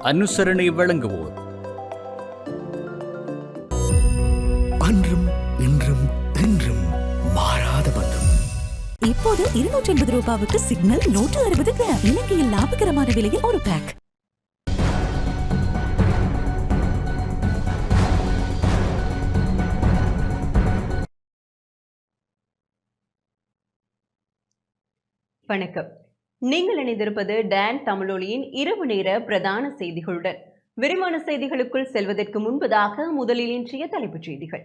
அனுசரணை வழங்குவோர் அன்றும் இன்றும் என்றும் மாறாத பந்தம். இப்போது 250 ரூபாவுக்கு சிக்னல் 160 கிராம். இலங்கையில் லாபகரமான விலையில் ஒரு பேக். வணக்கம். நீங்கள் இணைந்திருப்பது டான் தமிழொலியின் இரவு நேர பிரதான செய்திகளுடன். விரிவான செய்திகளுக்குள் செல்வதற்கு முன்பதாக முதலில் இன்றைய தலைப்புச் செய்திகள்.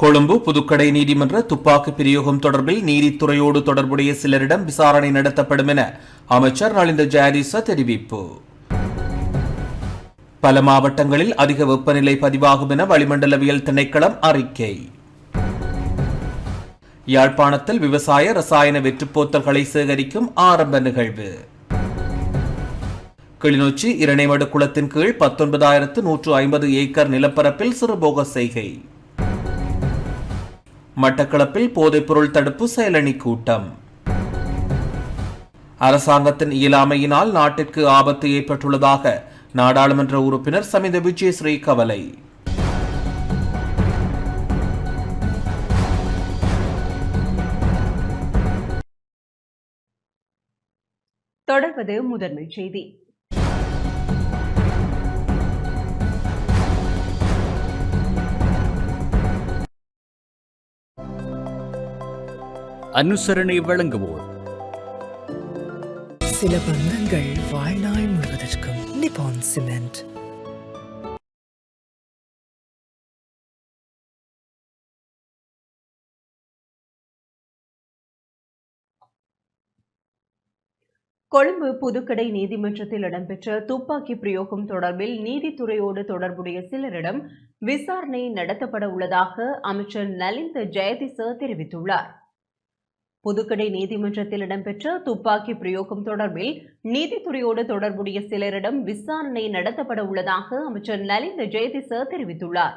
கொழும்பு புதுக்கடை நீதிமன்ற துப்பாக்கி பிரயோகம் தொடர்பில் நீதித்துறையோடு தொடர்புடைய சிலரிடம் விசாரணை நடத்தப்படும் என அமைச்சர் நலிந்த ஜெயதிச தெரிவிப்பு. பல மாவட்டங்களில் அதிக வெப்பநிலை பதிவாகும் என வளிமண்டலவியல் திணைக்களம் அறிக்கை. யாழ்ப்பாணத்தில் விவசாய ரசாயன வெற்றுப்போத்தல்களை சேகரிக்கும் ஆரம்ப நிகழ்வு. கிளிநொச்சி இரணைமடு குளத்தின் கீழ் 19,150 ஏக்கர் நிலப்பரப்பில் சிறுபோக செய்கை. மட்டக்களப்பில் போதைப்பொருள் தடுப்பு செயலணி கூட்டம். அரசாங்கத்தின் இயலாமையினால் நாட்டிற்கு ஆபத்து ஏற்பட்டுள்ளதாக நாடாளுமன்ற உறுப்பினர் சமித விஜயஸ்ரீ கவலை. தொடர்வது முதன்மை செய்தி. அனுசரணை வழங்குவோர் சில பந்தங்கள் வாழ்நாள் முழுவதற்கும். நிப்பான் சிமெண்ட். கொழும்பு புதுக்கடை நீதிமன்றத்தில் இடம்பெற்ற துப்பாக்கி பிரயோகம் தொடர்பில் நீதித்துறையோடு தொடர்புடைய சிலரிடம் விசாரணை நடத்தப்பட உள்ளதாக அமைச்சர் நலிந்த ஜெயதிச தெரிவித்துள்ளார். புதுக்கடை நீதிமன்றத்தில் இடம்பெற்ற துப்பாக்கி பிரயோகம் தொடர்பில் நீதித்துறையோடு தொடர்புடைய சிலரிடம் விசாரணை நடத்தப்பட உள்ளதாக அமைச்சர் நலிந்த ஜெயதிச தெரிவித்துள்ளார்.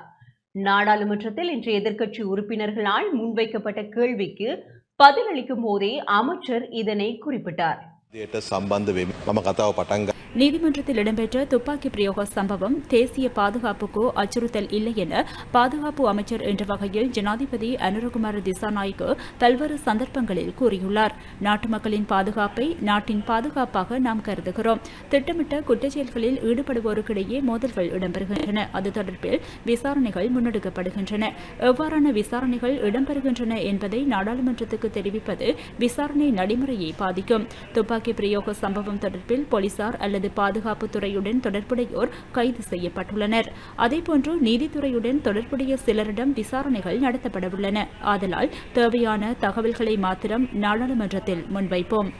நாடாளுமன்றத்தில் இன்று எதிர்க்கட்சி உறுப்பினர்களால் முன்வைக்கப்பட்ட கேள்விக்கு பதிலளிக்கும் போதே அமைச்சர் இதனை குறிப்பிட்டார். நீதிமன்றத்தில் இடம்பெற்ற துப்பாக்கி பிரயோக சம்பவம் தேசிய பாதுகாப்புக்கு அச்சுறுத்தல் இல்லை என பாதுகாப்பு அமைச்சர் என்ற வகையில் ஜனாதிபதி அனுரகுமார திசாநாயக்கு பல்வேறு சந்தர்ப்பங்களில் கூறியுள்ளார். நாட்டு மக்களின் பாதுகாப்பை நாட்டின் பாதுகாப்பாக நாம் கருதுகிறோம். திட்டமிட்ட குற்றச்செயல்களில் ஈடுபடுவோருக்கிடையே மோதல்கள் இடம்பெறுகின்றன. அது தொடர்பில் விசாரணைகள் முன்னெடுக்கப்படுகின்றன. எவ்வாறான விசாரணைகள் இடம்பெறுகின்றன என்பதை நாடாளுமன்றத்துக்கு தெரிவிப்பது விசாரணை நடைமுறையை பாதிக்கும். துப்பாக்கி பிரயோக சம்பவம் தொடர்பில் போலீசார் அல்லது பாதுகாப்புத்துறையுடன் தொடர்புடையோர் கைது செய்யப்பட்டுள்ளனர். அதேபோன்று நீதித்துறையுடன் தொடர்புடைய சிலரிடம் விசாரணைகள் நடத்தப்படவுள்ளன. ஆதலால் தேவையான தகவல்களை மாத்திரம் நாடாளுமன்றத்தில் முன்வைப்போம்.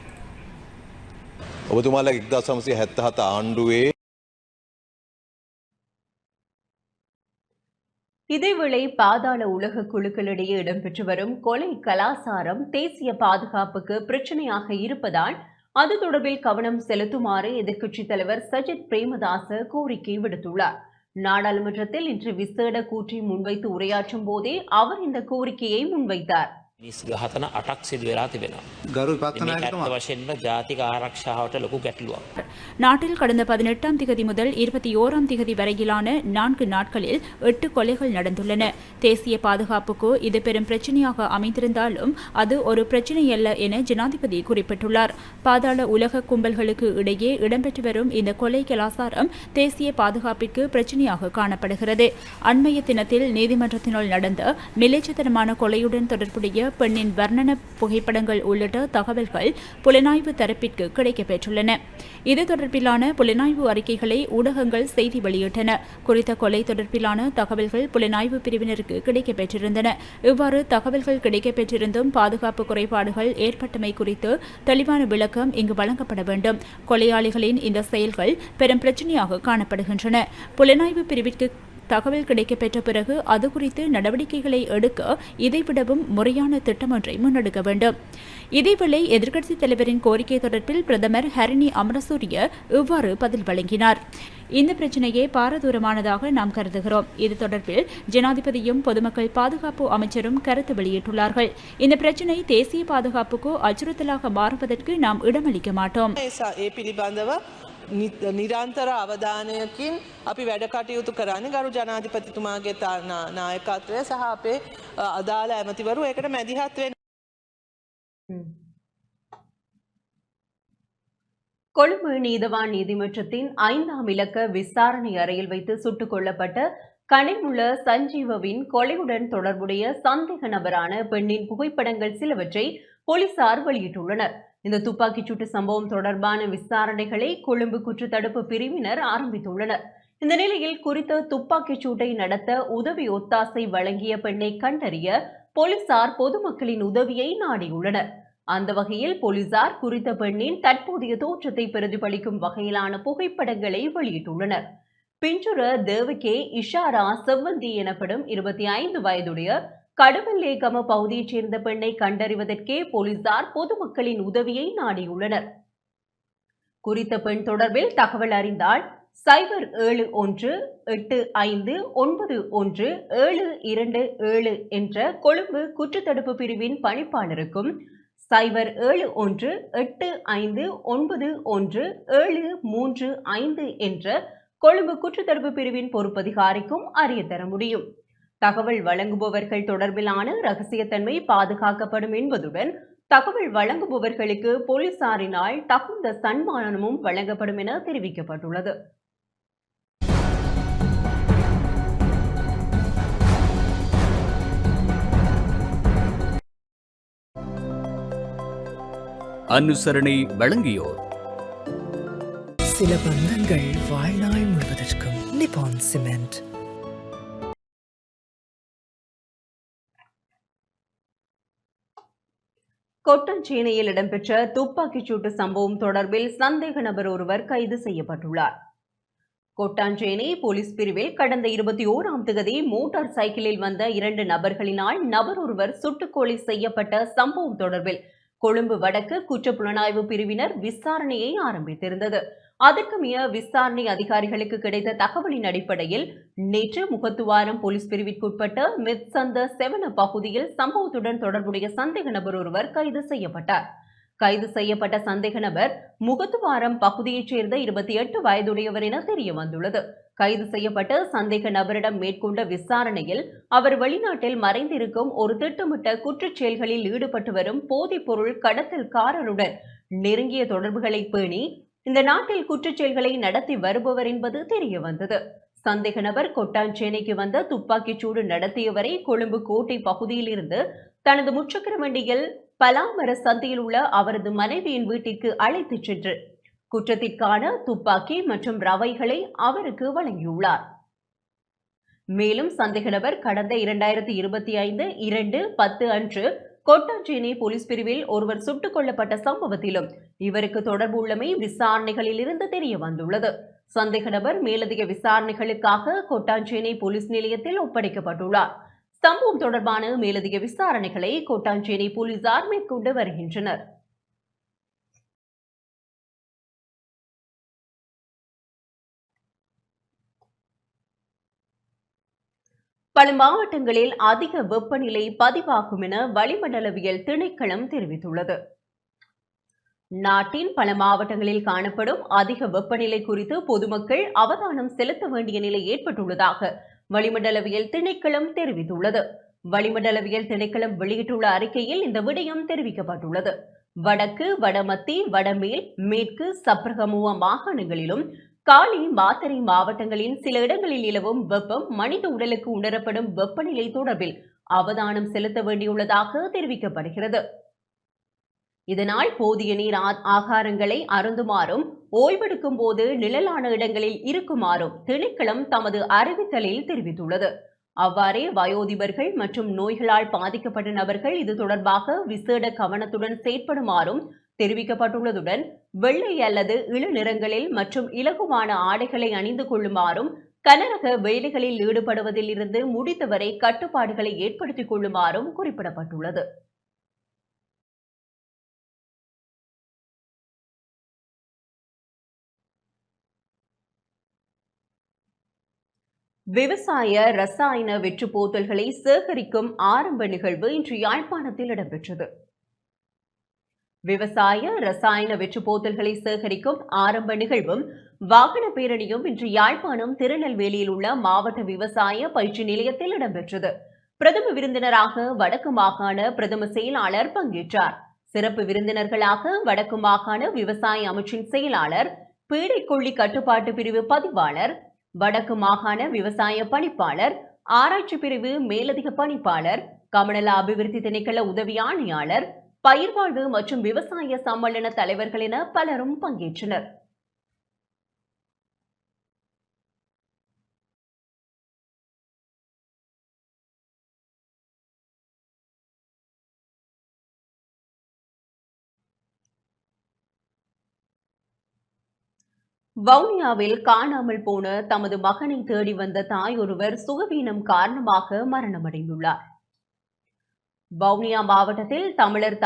இதேவேளை பாதாள உலக குழுக்களிடையே இடம்பெற்று வரும் கொலை கலாசாரம் தேசிய பாதுகாப்புக்கு பிரச்சனையாக இருப்பதால் அது தொடர்பில் கவனம் செலுத்துமாறு எதிர்க்கட்சித் தலைவர் சஜித் பிரேமதாச கோரிக்கை விடுத்துள்ளார். நாடாளுமன்றத்தில் இன்று விசேட கூற்றி முன்வைத்து உரையாற்றும் போதே அவர் இந்த கோரிக்கையை முன்வைத்தார். ඝාතන 8ක් සිදු වෙලා තිබෙනවා. වශයෙන්ම ජාතික ආරක්ෂාවට ලොකු ගැටලුවක්. நாட்டில் கடந்த 18ஆம் திகதி முதல் 21ஆம் திகதி வரையிலான 4 நாட்களில் 8 கொலைகள் நடந்துள்ளன. தேசிய பாதுகாப்புக்கு இது பெரும் பிரச்சனையாக அமைந்திருந்தாலும் அது ஒரு பிரச்சனை அல்ல என ஜனாதிபதி குறிப்பிட்டுள்ளார். பாதாள உலக கும்பல்களுக்கு இடையே இடம்பெற்று வரும் இந்த கொலை கலாசாரம் தேசிய பாதுகாப்பிற்கு பிரச்சனையாக காணப்படுகிறது. அண்மைய தினத்தில் நீதிமன்றத்தினுள் நடந்த மிலேச்சத்தனமான கொலையுடன் தொடர்புடைய பெண்ணின் வர்ணன புகைப்படங்கள் உள்ளிட்ட தகவல்கள் புலனாய்வு தரப்பிற்கு கிடைக்கப்பெற்றுள்ளன. இது தொடர்பிலான புலனாய்வு அறிக்கைகளை ஊடகங்கள் செய்தி வெளியிட்டன. குறித்த கொலை தொடர்பிலான தகவல்கள் புலனாய்வு பிரிவினருக்கு கிடைக்கப்பெற்றிருந்தன. இவ்வாறு தகவல்கள் கிடைக்கப்பெற்றிருந்தும் பாதுகாப்பு குறைபாடுகள் ஏற்பட்டமை குறித்து தெளிவான விளக்கம் இங்கு வழங்கப்பட வேண்டும். கொலையாளிகளின் இந்த செயல்கள் பெரும் பிரச்சனையாக காணப்படுகின்றன. புலனாய்வு பிரிவிற்கு தகவல் கிடைக்கப்பெற்ற பிறகு அது குறித்து நடவடிக்கைகளை எடுக்க இதைவிடவும் முறையான திட்டம் ஒன்றை முன்னெடுக்க வேண்டும். இதேவேளை எதிர்க்கட்சித் தலைவரின் கோரிக்கை தொடர்பில் பிரதமர் ஹரிணி அமரசூரிய இவ்வாறு பதில் வழங்கினார். இந்த பிரச்சினையே பாரதூரமானதாக நாம் கருதுகிறோம். இது தொடர்பில் ஜனாதிபதியும் பொதுமக்கள் பாதுகாப்பு அமைச்சரும் கருத்து வெளியிட்டுள்ளார்கள். இந்த பிரச்சினை தேசிய பாதுகாப்புக்கு அச்சுறுத்தலாக மாறுவதற்கு நாம் இடமளிக்க மாட்டோம். නිරන්තර අවධානයකින් අපි වැඩ කටයුතු කරන්නේ ගරු ජනාධිපතිතුමාගේ නායකත්වය සහ අපේ අදාළ ඇමතිවරු ඒකට මැදිහත් වෙන්න. கொழும்பு நீதவான் நீதிமன்றத்தின் 5ஆம் இலக்க விசாரணை அறையில் வைத்து சுட்டுக் கொல்லப்பட்ட கனிமுள்ள சஞ்சீவவின் கொலையுடன் தொடர்புடைய சந்தேக நபரான பெண்ணின் புகைப்படங்கள் சிலவற்றை போலீசார் வெளியிட்டுள்ளனர். இந்த துப்பாக்கிச்சூட்டு சம்பவம் தொடர்பான விசாரணைகளை கொழும்பு குற்றத்தடுப்பு பிரிவினர் ஆரம்பித்துள்ளனர். இந்த நிலையில் குறித்த துப்பாக்கிச்சூட்டை நடத்த உதவி ஒத்தாசை வழங்கிய பெண்ணை கண்டறிய போலீசார் பொதுமக்களின் உதவியை நாடியுள்ளனர். அந்த வகையில் போலீசார் குறித்த பெண்ணின் தற்போதைய தோற்றத்தை பிரதிபலிக்கும் வகையிலான புகைப்படங்களை வெளியிட்டுள்ளனர். பிஞ்சுர தேவகே இஷாரா செவ்வந்தி எனப்படும் 25 வயதுடைய கடவல்லேகம பகுதியைச் சேர்ந்த பெண்ணை கண்டறிவதற்கே போலீசார் பொதுமக்களின் உதவியை நாடியுள்ளனர். குறித்த பெண் தொடர்பில் தகவல் அறிந்தால் 07185917227 என்ற கொழும்பு குற்றத்தடுப்பு பிரிவின் பணிப்பாளருக்கும் 07185911735 என்ற கொழும்பு குற்றத்தடுப்பு பிரிவின் பொறுப்பதிகாரிக்கும் அறிய தர முடியும். தகவல் வழங்குபவர்கள் தொடர்பிலான இரகசியத்தன்மை பாதுகாக்கப்படும் என்பதுடன் தகவல் வழங்குபவர்களுக்கு போலீசாரினால் தகுந்த சன்மானமும் வழங்கப்படும் என தெரிவிக்கப்பட்டுள்ளது. அனுசரணை வழங்கியோர் சில பந்தங்கள் வாழ்நாள் முழுவதற்கும் நிப்பான் சிமெண்ட். கொட்டஞ்சேனையில் இடம்பெற்ற துப்பாக்கிச்சூட்டு சம்பவம் தொடர்பில் சந்தேக நபர் ஒருவர் கைது செய்யப்பட்டுள்ளார். கொட்டாஞ்சேனை போலீஸ் பிரிவில் கடந்த 21ஆம் தேதி மோட்டார் சைக்கிளில் வந்த 2 நபர்களினால் நபர் ஒருவர் சுட்டுக்கொலை செய்யப்பட்ட சம்பவம் தொடர்பில் கொழும்பு வடக்கு குற்றப்புலனாய்வு பிரிவினர் விசாரணையை ஆரம்பித்திருந்தது. அதற்குமைய விசாரணை அதிகாரிகளுக்கு கிடைத்த தகவலின் அடிப்படையில் நேற்று முகத்துவாரம் போலீஸ் பிரிவிற்குட்பட்ட மெத்சந்த செவன பகுதியில் சம்பவத்துடன் தொடர்புடைய சந்தேக நபர் ஒருவர் கைது செய்யப்பட்டார். கைது செய்யப்பட்ட சந்தேக நபர் முகத்துவாரம் பகுதியைச் சேர்ந்த 28 வயதுடையவர் என தெரிய வந்துள்ளது. கைது செய்யப்பட்ட சந்தேக நபரிடம் மேற்கொண்ட விசாரணையில் அவர் வெளிநாட்டில் மறைந்திருக்கும் ஒரு திட்டமிட்ட குற்றச் செயல்களில் ஈடுபட்டு வரும் போதைப் பொருள் கடத்தல்காரருடன் நெருங்கிய தொடர்புகளை பேணி இந்த நாட்டில் குற்றச் செயல்களை நடத்தி வருபவர் என்பது தெரிய வந்தது. சந்தேக நபர் கொட்டாஞ்சேனைக்கு வந்த துப்பாக்கிச்சூடு நடத்தியவரை கொழும்பு கோட்டை பகுதியில் இருந்து தனது முச்சக்கர வண்டியில் பலாமர சந்தையில் உள்ள அவரது மனைவியின் வீட்டிற்கு அழைத்துச் சென்று குற்றத்திற்கான துப்பாக்கி மற்றும் ரவைகளை அவருக்கு வழங்கியுள்ளார். மேலும் சந்தேக நபர் கடந்த 2025/2/10 அன்று கொட்டாஞ்சேனை போலீஸ் பிரிவில் ஒருவர் சுட்டுக் கொல்லப்பட்ட சம்பவத்திலும் இவருக்கு தொடர்பு உள்ளமை விசாரணைகளில் இருந்து தெரிய வந்துள்ளது. சந்தேக நபர் மேலதிக விசாரணைகளுக்காக கொட்டாஞ்சேனை போலீஸ் நிலையத்தில் ஒப்படைக்கப்பட்டுள்ளார். சம்பவம் தொடர்பான மேலதிக விசாரணைகளை கொட்டாஞ்சேனை போலீசார் மேற்கொண்டு வருகின்றனர். பல மாவட்டங்களில் அதிக வெப்பநிலை பதிவாகும் என வளிமண்டலவியல் திணைக்களம் தெரிவித்துள்ளது. நாட்டின் பல மாவட்டங்களில் காணப்படும் அதிக வெப்பநிலை குறித்து பொதுமக்கள் அவதானம் செலுத்த வேண்டிய நிலை ஏற்பட்டுள்ளதாக வளிமண்டலவியல் திணைக்களம் தெரிவித்துள்ளது. வளிமண்டலவியல் திணைக்களம் வெளியிட்டுள்ள அறிக்கையில் இந்த விடயம் தெரிவிக்கப்பட்டுள்ளது. வடக்கு, வடமத்தி, வடமேல், மேற்கு, சப்ரகமுவ மாகாணங்களிலும் காலி, மாத்தறை மாவட்டங்களின் சில இடங்களில் நிலவும் வெப்பம் மனித உடலுக்கு உணரப்படும் வெப்பநிலை தொடர்பில் அவதானம் செலுத்த வேண்டியுள்ளதாக தெரிவிக்கப்படுகிறது. இதனால் போதிய நீர் ஆகாரங்களை அருந்துமாறும் ஓய்வெடுக்கும் போது நிழலான இடங்களில் இருக்குமாறும் திணைக்களம் தமது அறிவித்தலில் தெரிவித்துள்ளது. அவ்வாறே வயோதிபர்கள் மற்றும் நோய்களால் பாதிக்கப்பட்ட நபர்கள் இது தொடர்பாக விசேட கவனத்துடன் செயற்படுமாறும் தெரிவிக்கப்பட்டுள்ளதுடன் வெள்ளை அல்லது இளநிறங்களில் மற்றும் இலகுவான ஆடைகளை அணிந்து கொள்ளுமாறும் கனரக வேலைகளில் ஈடுபடுவதில் இருந்து முடிந்தவரை கட்டுப்பாடுகளை ஏற்படுத்திக் கொள்ளுமாறும் குறிப்பிடப்பட்டுள்ளது. விவசாய ரசாயன வெற்று போத்தல்களை சேகரிக்கும் ஆரம்ப நிகழ்வு இன்று யாழ்ப்பாணத்தில் இடம்பெற்றது. விவசாய ரசாயன வெற்று போத்தல்களை சேகரிக்கும் ஆரம்ப நிகழ்வும் வாகன பேரணியும் இன்று யாழ்ப்பாணம் திருநெல்வேலியில் உள்ள மாவட்ட விவசாய பயிற்சி நிலையத்தில் இடம்பெற்றது. பிரதம விருந்தினராக வடக்கு மாகாண பிரதம செயலாளர் பங்கேற்றார். சிறப்பு விருந்தினர்களாக வடக்கு மாகாண விவசாய அமைச்சின் செயலாளர், பீடைக்கொள்ளி கட்டுப்பாட்டு பிரிவு பதிவாளர், வடக்கு மாகாண விவசாய பணிப்பாளர், ஆராய்ச்சி பிரிவு மேலதிக பணிப்பாளர், கமநல அபிவிருத்தி திணைக்கள உதவி ஆணையாளர், பயிர்வாழ்வு மற்றும் விவசாய சம்மேளன தலைவர்கள் என பலரும் பங்கேற்றனர். வவுனியாவில் காணாமல் போன தமது மகனை தேடி வந்த தாய் ஒருவர் சுகவீனம் காரணமாக மரணமடைந்துள்ளார். வவுனியா மாவட்டத்தில் தமிழர்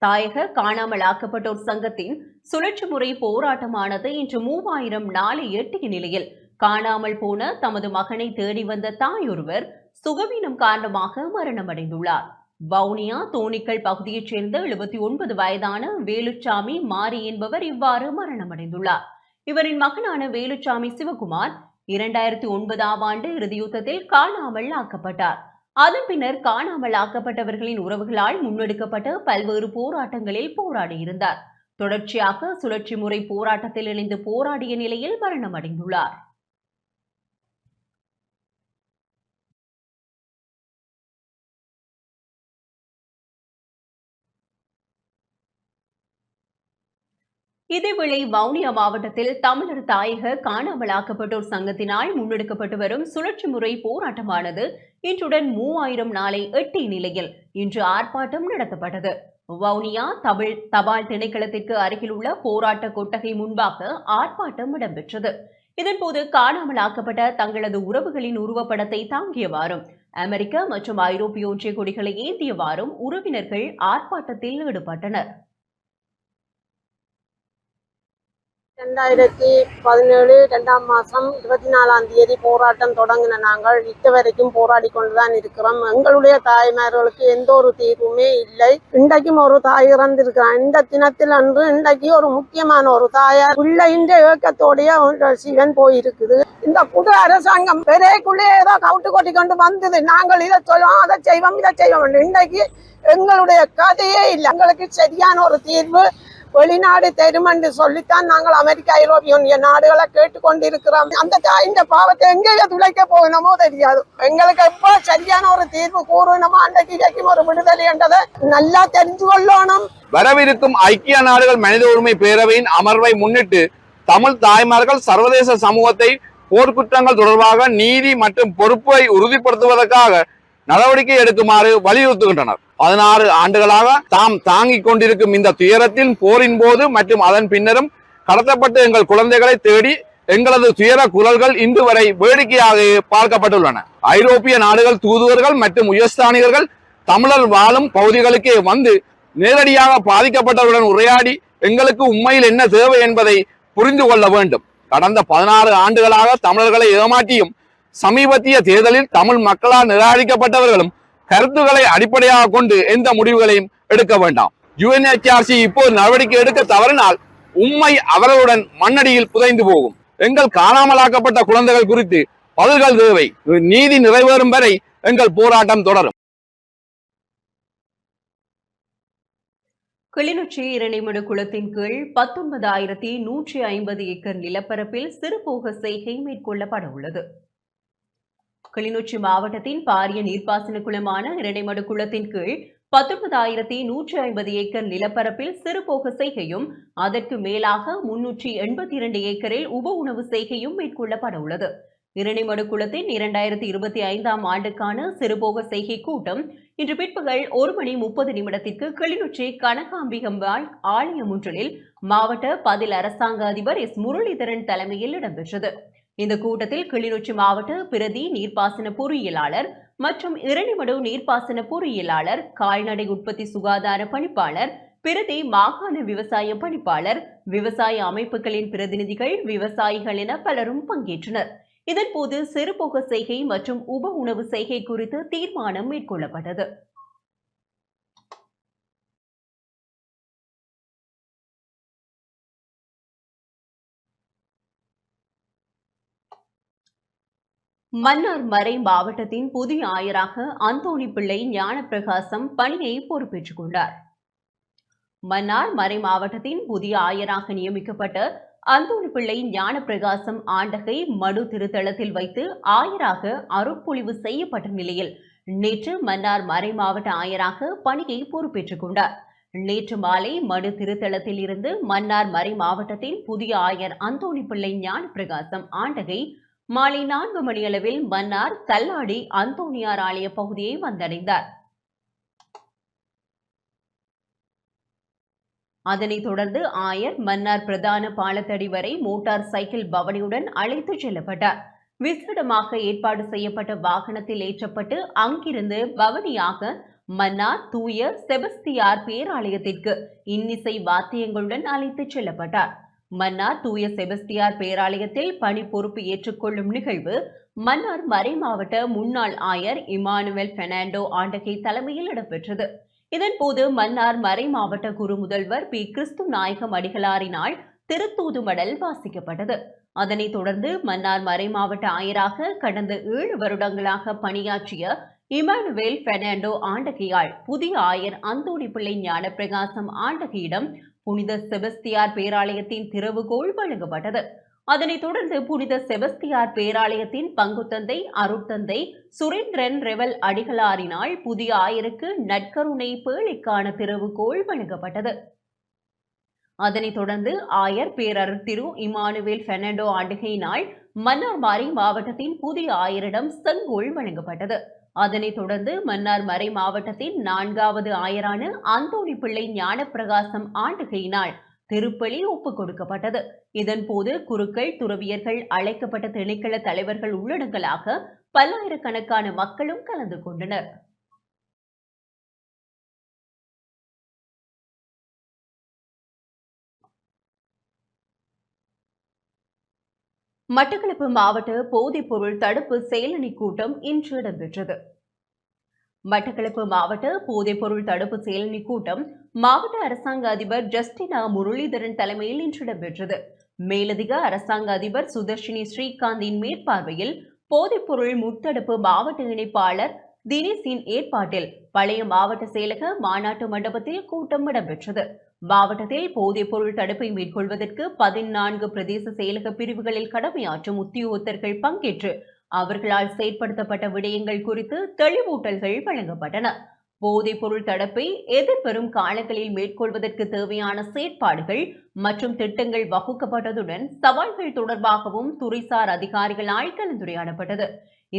தாயக காணாமல் ஆக்கப்பட்டோர் சங்கத்தின் சுழற்சி முறை போராட்டமானது இன்று 3000 நாளை எட்டிய நிலையில் காணாமல் போன தமது மகனை தேடி வந்த தாய் ஒருவர் சுகவீனம் காரணமாக மரணமடைந்துள்ளார். வவுனியா தோணிக்கல் பகுதியைச் சேர்ந்த 79 வயதான வேலுச்சாமி மாரி என்பவர் இவ்வாறு மரணமடைந்துள்ளார். இவரின் மகனான வேலுச்சாமி சிவகுமார் 2009ஆம் ஆண்டு இறுதியுத்தத்தில் காணாமல் ஆக்கப்பட்டார். அதன் பின்னர் காணாமல் ஆக்கப்பட்டவர்களின் உறவுகளால் முன்னெடுக்கப்பட்ட பல்வேறு போராட்டங்களில் போராடியிருந்தார். தொடர்ச்சியாக சுழற்சி முறை போராட்டத்தில் இணைந்து போராடிய நிலையில் மரணமடைந்துள்ளார். இதேவேளை வவுனியா மாவட்டத்தில் தமிழர் தாயக காணாமலாக்கப்பட்டோர் சங்கத்தினால் முன்னெடுக்கப்பட்டு வரும் சுழற்சி முறை போராட்டமானது இன்றுடன் 3000 நாளை எட்டிய நிலையில் இன்று ஆர்ப்பாட்டம் நடத்தப்பட்டது. வவுனியா தபால் திணைக்களத்திற்கு அருகில் உள்ள போராட்ட கொட்டகை முன்பாக ஆர்ப்பாட்டம் இடம்பெற்றது. இதன்போது காணாமலாக்கப்பட்ட தங்களது உறவுகளின் உருவப்படத்தை தாங்கியவாறும் அமெரிக்க மற்றும் ஐரோப்பிய ஒன்றிய கொடிகளை ஏந்தியவாறும் உறவினர்கள் ஆர்ப்பாட்டத்தில் ஈடுபட்டனர். 2017 2ஆம் மாதம் 24ஆம் தேதி போராட்டம் தொடங்கின நாங்கள் இதுவரைக்கும் போராடி கொண்டுதான் இருக்கிறோம். எங்களுடைய தாய்மார்களுக்கு எந்த ஒரு தீர்வுமே இல்லை. இன்றைக்கும் ஒரு தாய் இறந்திருக்கிறான். இந்த தினத்தில் அன்று இன்றைக்கு ஒரு முக்கியமான ஒரு தாயார் பிள்ளையின் இயக்கத்தோடைய சிவன் போயிருக்குது. இந்த புது அரசாங்கம் பெரியக்குள்ளே ஏதோ கவுட்டு கொட்டி கொண்டு வந்தது. நாங்கள் இதை சொல்லுவோம், அதை செய்வோம், இதை செய்வோம். இன்றைக்கு எங்களுடைய கதையே இல்லை. எங்களுக்கு சரியான ஒரு தீர்வு வெளிநாடு தெரியும் என்று சொல்லித்தான் நாங்கள் அமெரிக்கா ஐரோப்பிய ஒன்றிய நாடுகளை கேட்டுக்கொண்டிருக்கிறோம். அந்த தாயின் பாவத்தை எங்கேயே துளைக்க போகணுமோ தெரியாது. எங்களுக்கு எப்போ சரியான ஒரு தீர்வு கூறணுமோ அன்றைக்கு ஒரு விடுதலை என்றதை நல்லா தெரிஞ்சு கொள்ளணும். வரவிருக்கும் ஐக்கிய நாடுகள் மனித உரிமை பேரவையின் அமர்வை முன்னிட்டு தமிழ் தாய்மார்கள் சர்வதேச சமூகத்தை போர்க்குற்றங்கள் தொடர்பாக நீதி மற்றும் பொறுப்பை உறுதிப்படுத்துவதற்காக நடவடிக்கை எடுக்குமாறு வலியுறுத்துகின்றனர். 16 ஆண்டுகளாக தாம் தாங்கிக் கொண்டிருக்கும் இந்த துயரத்தின் போரின் போது மற்றும் அதன் பின்னரும் கடத்தப்பட்ட எங்கள் குழந்தைகளை தேடி எங்களது துயர குரல்கள் இன்று வரை வேடிக்கையாக பார்க்கப்பட்டுள்ளன. ஐரோப்பிய நாடுகள் தூதுவர்கள் மற்றும் உயர்ஸ்தானிகர்கள் தமிழர் வாழும் பகுதிகளுக்கே வந்து நேரடியாக பாதிக்கப்பட்டவருடன் உரையாடி எங்களுக்கு உண்மையில் என்ன தேவை என்பதை புரிந்து கொள்ள வேண்டும். கடந்த 16 ஆண்டுகளாக தமிழர்களை ஏமாற்றியும் சமீபத்திய தேர்தலில் தமிழ் மக்களால் நிராகரிக்கப்பட்டவர்களும் கருத்துக்களை அடிப்படையாக கொண்டு எந்த முடிவுகளையும் எடுக்க வேண்டாம். UNHRC இப்போது நடவடிக்கை எடுக்க தவறினால் உண்மை அவர்களுடன் மண்ணடியில் புதைந்து போகும். எங்கள் காணாமலாக்கப்பட்ட குழந்தைகள் குறித்து பதில்கள் தேவை. நீதி நிறைவேறும் வரை எங்கள் போராட்டம் தொடரும். கிளிநொச்சி இரணைமடு குளத்தின் கீழ் 19,150 ஏக்கர் நிலப்பரப்பில் சிறுபோக செய்கை மேற்கொள்ளப்பட உள்ளது. கிளிநொச்சி மாவட்டத்தின் பாரிய நீர்ப்பாசன குளமான இரணைமடு குளத்தின் கீழ் 19,150 ஏக்கர் நிலப்பரப்பில் சிறுபோக செய்கையும் அதற்கு மேலாக 382 ஏக்கரில் உப உணவு செய்கையும் மேற்கொள்ளப்பட உள்ளது. இரணைமடு குளத்தின் 2025ஆம் ஆண்டுக்கான சிறுபோக செய்கை கூட்டம் இன்று பிற்பகல் 1:30 கிளிநொச்சி கனகாம்பிகம்பாள் ஆலயம் ஒன்றில் மாவட்ட பதில் அரசாங்க அதிபர் எஸ் முரளிதரன் தலைமையில் இடம்பெற்றது. இந்த கூட்டத்தில் கிளிநொச்சி மாவட்ட பிரதி நீர்ப்பாசன பொறியியலாளர் மற்றும் இரணிமடு நீர்ப்பாசன பொறியியலாளர், கால்நடை உற்பத்தி சுகாதார பணிப்பாளர், பிரதி மாகாண விவசாய பணிப்பாளர், விவசாய அமைப்புகளின் பிரதிநிதிகள், விவசாயிகள் என பலரும் பங்கேற்றனர். இதன்போது சிறுபோக செய்கை மற்றும் உப உணவு செய்கை குறித்து தீர்மானம் மேற்கொள்ளப்பட்டது. மன்னார் மறை மாவட்டத்தின் புதிய ஆயராக அந்தோணி பிள்ளை ஞானப்பிரகாசம் பணியை பொறுப்பேற்றுக் கொண்டார். மன்னார் மறை மாவட்டத்தின் புதிய ஆயராக நியமிக்கப்பட்ட அந்தோணி பிள்ளை ஞானப்பிரகாசம் ஆண்டகை மடு திருத்தலத்தில் வைத்து ஆயராக அருட்பொழிவு செய்யப்பட்ட நிலையில் நேற்று மன்னார் மறை மாவட்ட ஆயராக பணியை பொறுப்பேற்றுக் கொண்டார். நேற்று மாலை மடு திருத்தலத்தில் இருந்து மன்னார் மறை மாவட்டத்தின் புதிய ஆயர் அந்தோணி பிள்ளை ஞானப்பிரகாசம் ஆண்டகை மாலை 4 மணியளவில் மன்னார் கல்லாடி அந்தோணியார் ஆலய பகுதியை வந்தடைந்தார். அதனைத் தொடர்ந்து ஆயர் மன்னார் பிரதான பாலத்தடி வரை மோட்டார் சைக்கிள் பவனியுடன் அழைத்துச் செல்லப்பட்டார். விசேடமாக ஏற்பாடு செய்யப்பட்ட வாகனத்தில் ஏற்றப்பட்டு அங்கிருந்து பவனியாக மன்னார் தூய செபஸ்தியார் பேராலயத்திற்கு இன்னிசை வாத்தியங்களுடன் அழைத்துச் செல்லப்பட்டார். மன்னார் தூய செபஸ்தியார் பேராலயத்தில் பணி பொறுப்பு ஏற்றுக்கொள்ளும் நிகழ்வு மன்னார் மறை மாவட்ட முன்னாள் ஆயர் இமானுவேல் பெர்னாண்டோ ஆண்டகை தலைமையில் இடம்பெற்றது. இதன்போது மன்னார் மறை மாவட்ட குரு முதல்வர் பி. கிறிஸ்து நாயகம் அடிகளாரினால் திருத்தூது மடல் வாசிக்கப்பட்டது. அதனைத் தொடர்ந்து மன்னார் மறை மாவட்ட ஆயராக கடந்த 7 வருடங்களாக பணியாற்றிய இமானுவேல் பெர்னாண்டோ ஆண்டகையால் புதிய ஆயர் அந்தோணி பிள்ளை ஞானப்பிரகாசம் ஆண்டகையிடம் புனித செபஸ்தியார் பேராலயத்தின் திறவுகோல் வழங்கப்பட்டது. அதனைத் தொடர்ந்து புனித செபஸ்தியார் பேராலயத்தின் பங்குத்தந்தை அருட்தந்தை சுரேந்திரன் ரெவல் அடிகளாரினால் புதிய ஆயருக்கு நற்கருணை பேழைக்கான திறவுகோல் வழங்கப்பட்டது. அதனைத் தொடர்ந்து ஆயர் பேரர் திரு இமானுவேல் பெர்னாண்டோ ஆண்டகையினால் மன்னார் மறை மாவட்டத்தின் புதிய ஆயரிடம் செங்கோல் வழங்கப்பட்டது. அதனைத் தொடர்ந்து மன்னார் மறை மாவட்டத்தின் 4வது ஆயரான அந்தோணி பிள்ளை ஞானப்பிரகாசம் ஆண்டகையினால் திருப்பலி ஒப்புக் கொடுக்கப்பட்டது. இதன்போது குருக்கள், துறவியர்கள், அழைக்கப்பட்ட திணைக்கள தலைவர்கள் உள்ளடங்கலாக பல்லாயிரக்கணக்கான மக்களும் கலந்து கொண்டனர். மட்டக்களப்பு மாவட்ட போதைப்பொருள் தடுப்பு செயலணி கூட்டம் இன்று இடம்பெற்றது. மட்டக்களப்பு மாவட்ட போதைப்பொருள் தடுப்பு செயலணி கூட்டம் மாவட்ட அரசாங்க அதிபர் ஜஸ்டினா முரளிதரன் தலைமையில் இன்று இடம்பெற்றது. மேலதிக அரசாங்க அதிபர் சுதர்ஷினி ஸ்ரீகாந்தின் மேற்பார்வையில் போதைப்பொருள் முத்தடுப்பு மாவட்ட இணைப்பாளர் தினேஷின் ஏற்பாட்டில் பழைய மாவட்ட செயலக மாநாட்டு மண்டபத்தில் கூட்டம் இடம்பெற்றது. மாவட்டத்தில் போதைப்பொருள் தடுப்பை மேற்கொள்வதற்கு 14 பிரதேச செயலக பிரிவுகளில் கடமையாற்றும் உத்தியோகத்தர்கள் பங்கேற்று அவர்களால் செயற்படுத்தப்பட்ட விடயங்கள் குறித்து தெளிவூட்டல்கள் வழங்கப்பட்டன. போதைப்பொருள் தடுப்பை எதிர்வரும் காலங்களில் மேற்கொள்வதற்கு தேவையான செயற்பாடுகள் மற்றும் திட்டங்கள் வகுக்கப்பட்டதுடன் சவால்கள் தொடர்பாகவும் துறைசார் அதிகாரிகளால் கலந்துரையாடப்பட்டது.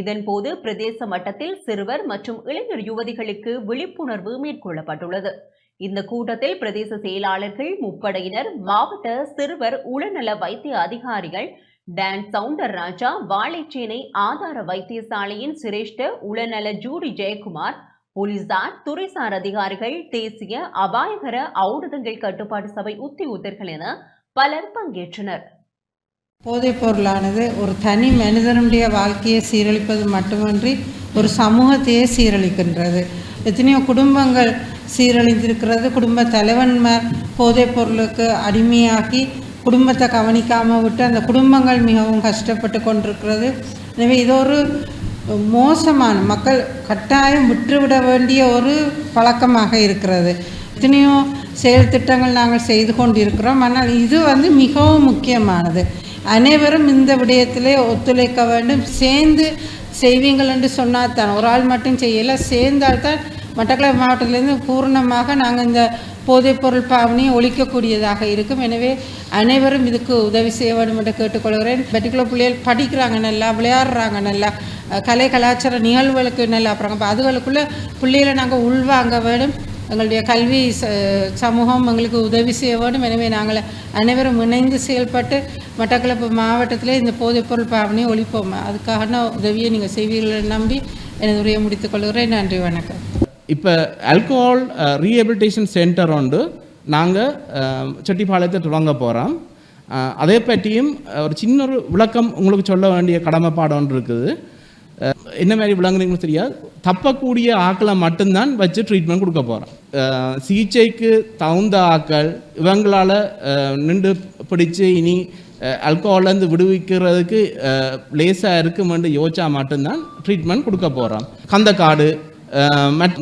இதன்போது பிரதேச மட்டத்தில் சிறுவர் மற்றும் இளைஞர் யுவதிகளுக்கு விழிப்புணர்வு மேற்கொள்ளப்பட்டுள்ளது. இந்த கூட்டத்தில் பிரதேச செயலாளர்கள், முப்படையினர், மாவட்ட சிறுவர் உளநல வைத்திய அதிகாரிகள், டான் சவுந்தரராஜா, வாழைச்சேனை ஆதார வைத்தியசாலையின் சிரேஷ்ட உளநல ஜூடி ஜெயக்குமார், போலீசார், துறைசார் அதிகாரிகள், தேசிய அபாயகர ஊடகங்கள் கட்டுப்பாட்டு சபை உத்தியோகத்தர்கள் என பலர் பங்கேற்றனர். போதைப் பொருளானது ஒரு தனி மனிதனுடைய வாழ்க்கையை சீரழிப்பது மட்டுமின்றி ஒரு சமூகத்தையே சீரழிக்கின்றது. எத்தனையோ குடும்பங்கள் சீரழிந்திருக்கிறது. குடும்ப தலைவன்மார் போதைப் பொருளுக்கு அடிமையாக்கி குடும்பத்தை கவனிக்காமல் விட்டு அந்த குடும்பங்கள் மிகவும் கஷ்டப்பட்டு கொண்டிருக்கிறது. எனவே இது ஒரு மோசமான, மக்கள் கட்டாயம் விட்டுவிட வேண்டிய ஒரு பழக்கமாக இருக்கிறது. எத்தனையோ செயல் திட்டங்கள் நாங்கள் செய்து கொண்டிருக்கிறோம். ஆனால் இது மிகவும் முக்கியமானது. அனைவரும் இந்த விடயத்திலே ஒத்துழைக்க வேண்டும். சேர்ந்து செய்வீங்கள் என்று சொன்னால் தான், ஒரு ஆள் மட்டும் செய்யலை, சேர்ந்தால்தான் மட்டக்களப்பு மாவட்டத்திலேருந்து பூர்ணமாக நாங்கள் இந்த போதைப்பொருள் பாவனையை ஒழிக்கக்கூடியதாக இருக்கும். எனவே அனைவரும் இதுக்கு உதவி செய்ய வேண்டும் என்று கேட்டுக்கொள்கிறேன். பர்டிகுலர் பிள்ளைகள் படிக்கிறாங்க, நல்லா விளையாடுறாங்க, நல்லா கலை கலாச்சார நிகழ்வுகளுக்கு நல்லா அப்புறம் அதுகளுக்குள்ளே பிள்ளைகளை நாங்கள் உள்வாங்க வேண்டும். எங்களுடைய கல்வி சமூகம் எங்களுக்கு உதவி செய்ய வேண்டும். எனவே நாங்கள் அனைவரும் இணைந்து செயல்பட்டு மட்டக்களப்பு மாவட்டத்திலே இந்த போதைப்பொருள் பாவனையை ஒழிப்போம். அதுக்கான உதவியை நீங்கள் செய்வீர்கள் நம்பி எனது உரையை முடித்துக் கொள்கிறேன். நன்றி, வணக்கம். இப்போ ஆல்கஹால் ரீஹபிலிட்டேஷன் சென்டர் ஒன்று நாங்கள் செட்டிப்பாளையத்தை தொடங்க போகிறோம். அதே பற்றியும் ஒரு சின்ன ஒரு விளக்கம் உங்களுக்கு சொல்ல வேண்டிய கடமைப்பாடு ஒன்று இருக்குது. என்ன மாதிரி விளங்குறீங்கன்னு தெரியாது. தப்பக்கூடிய ஆக்களை மட்டும்தான் வச்சு ட்ரீட்மெண்ட் கொடுக்க போகிறோம். சிகிச்சைக்கு தகுந்த ஆக்கள் இவங்களால் நின்று பிடிச்சி இனி ஆல்கஹால்லேருந்து விடுவிக்கிறதுக்கு லேசாக இருக்குமென்று யோசிச்சா மட்டும்தான் ட்ரீட்மெண்ட் கொடுக்க போகிறோம். கந்தக்காடு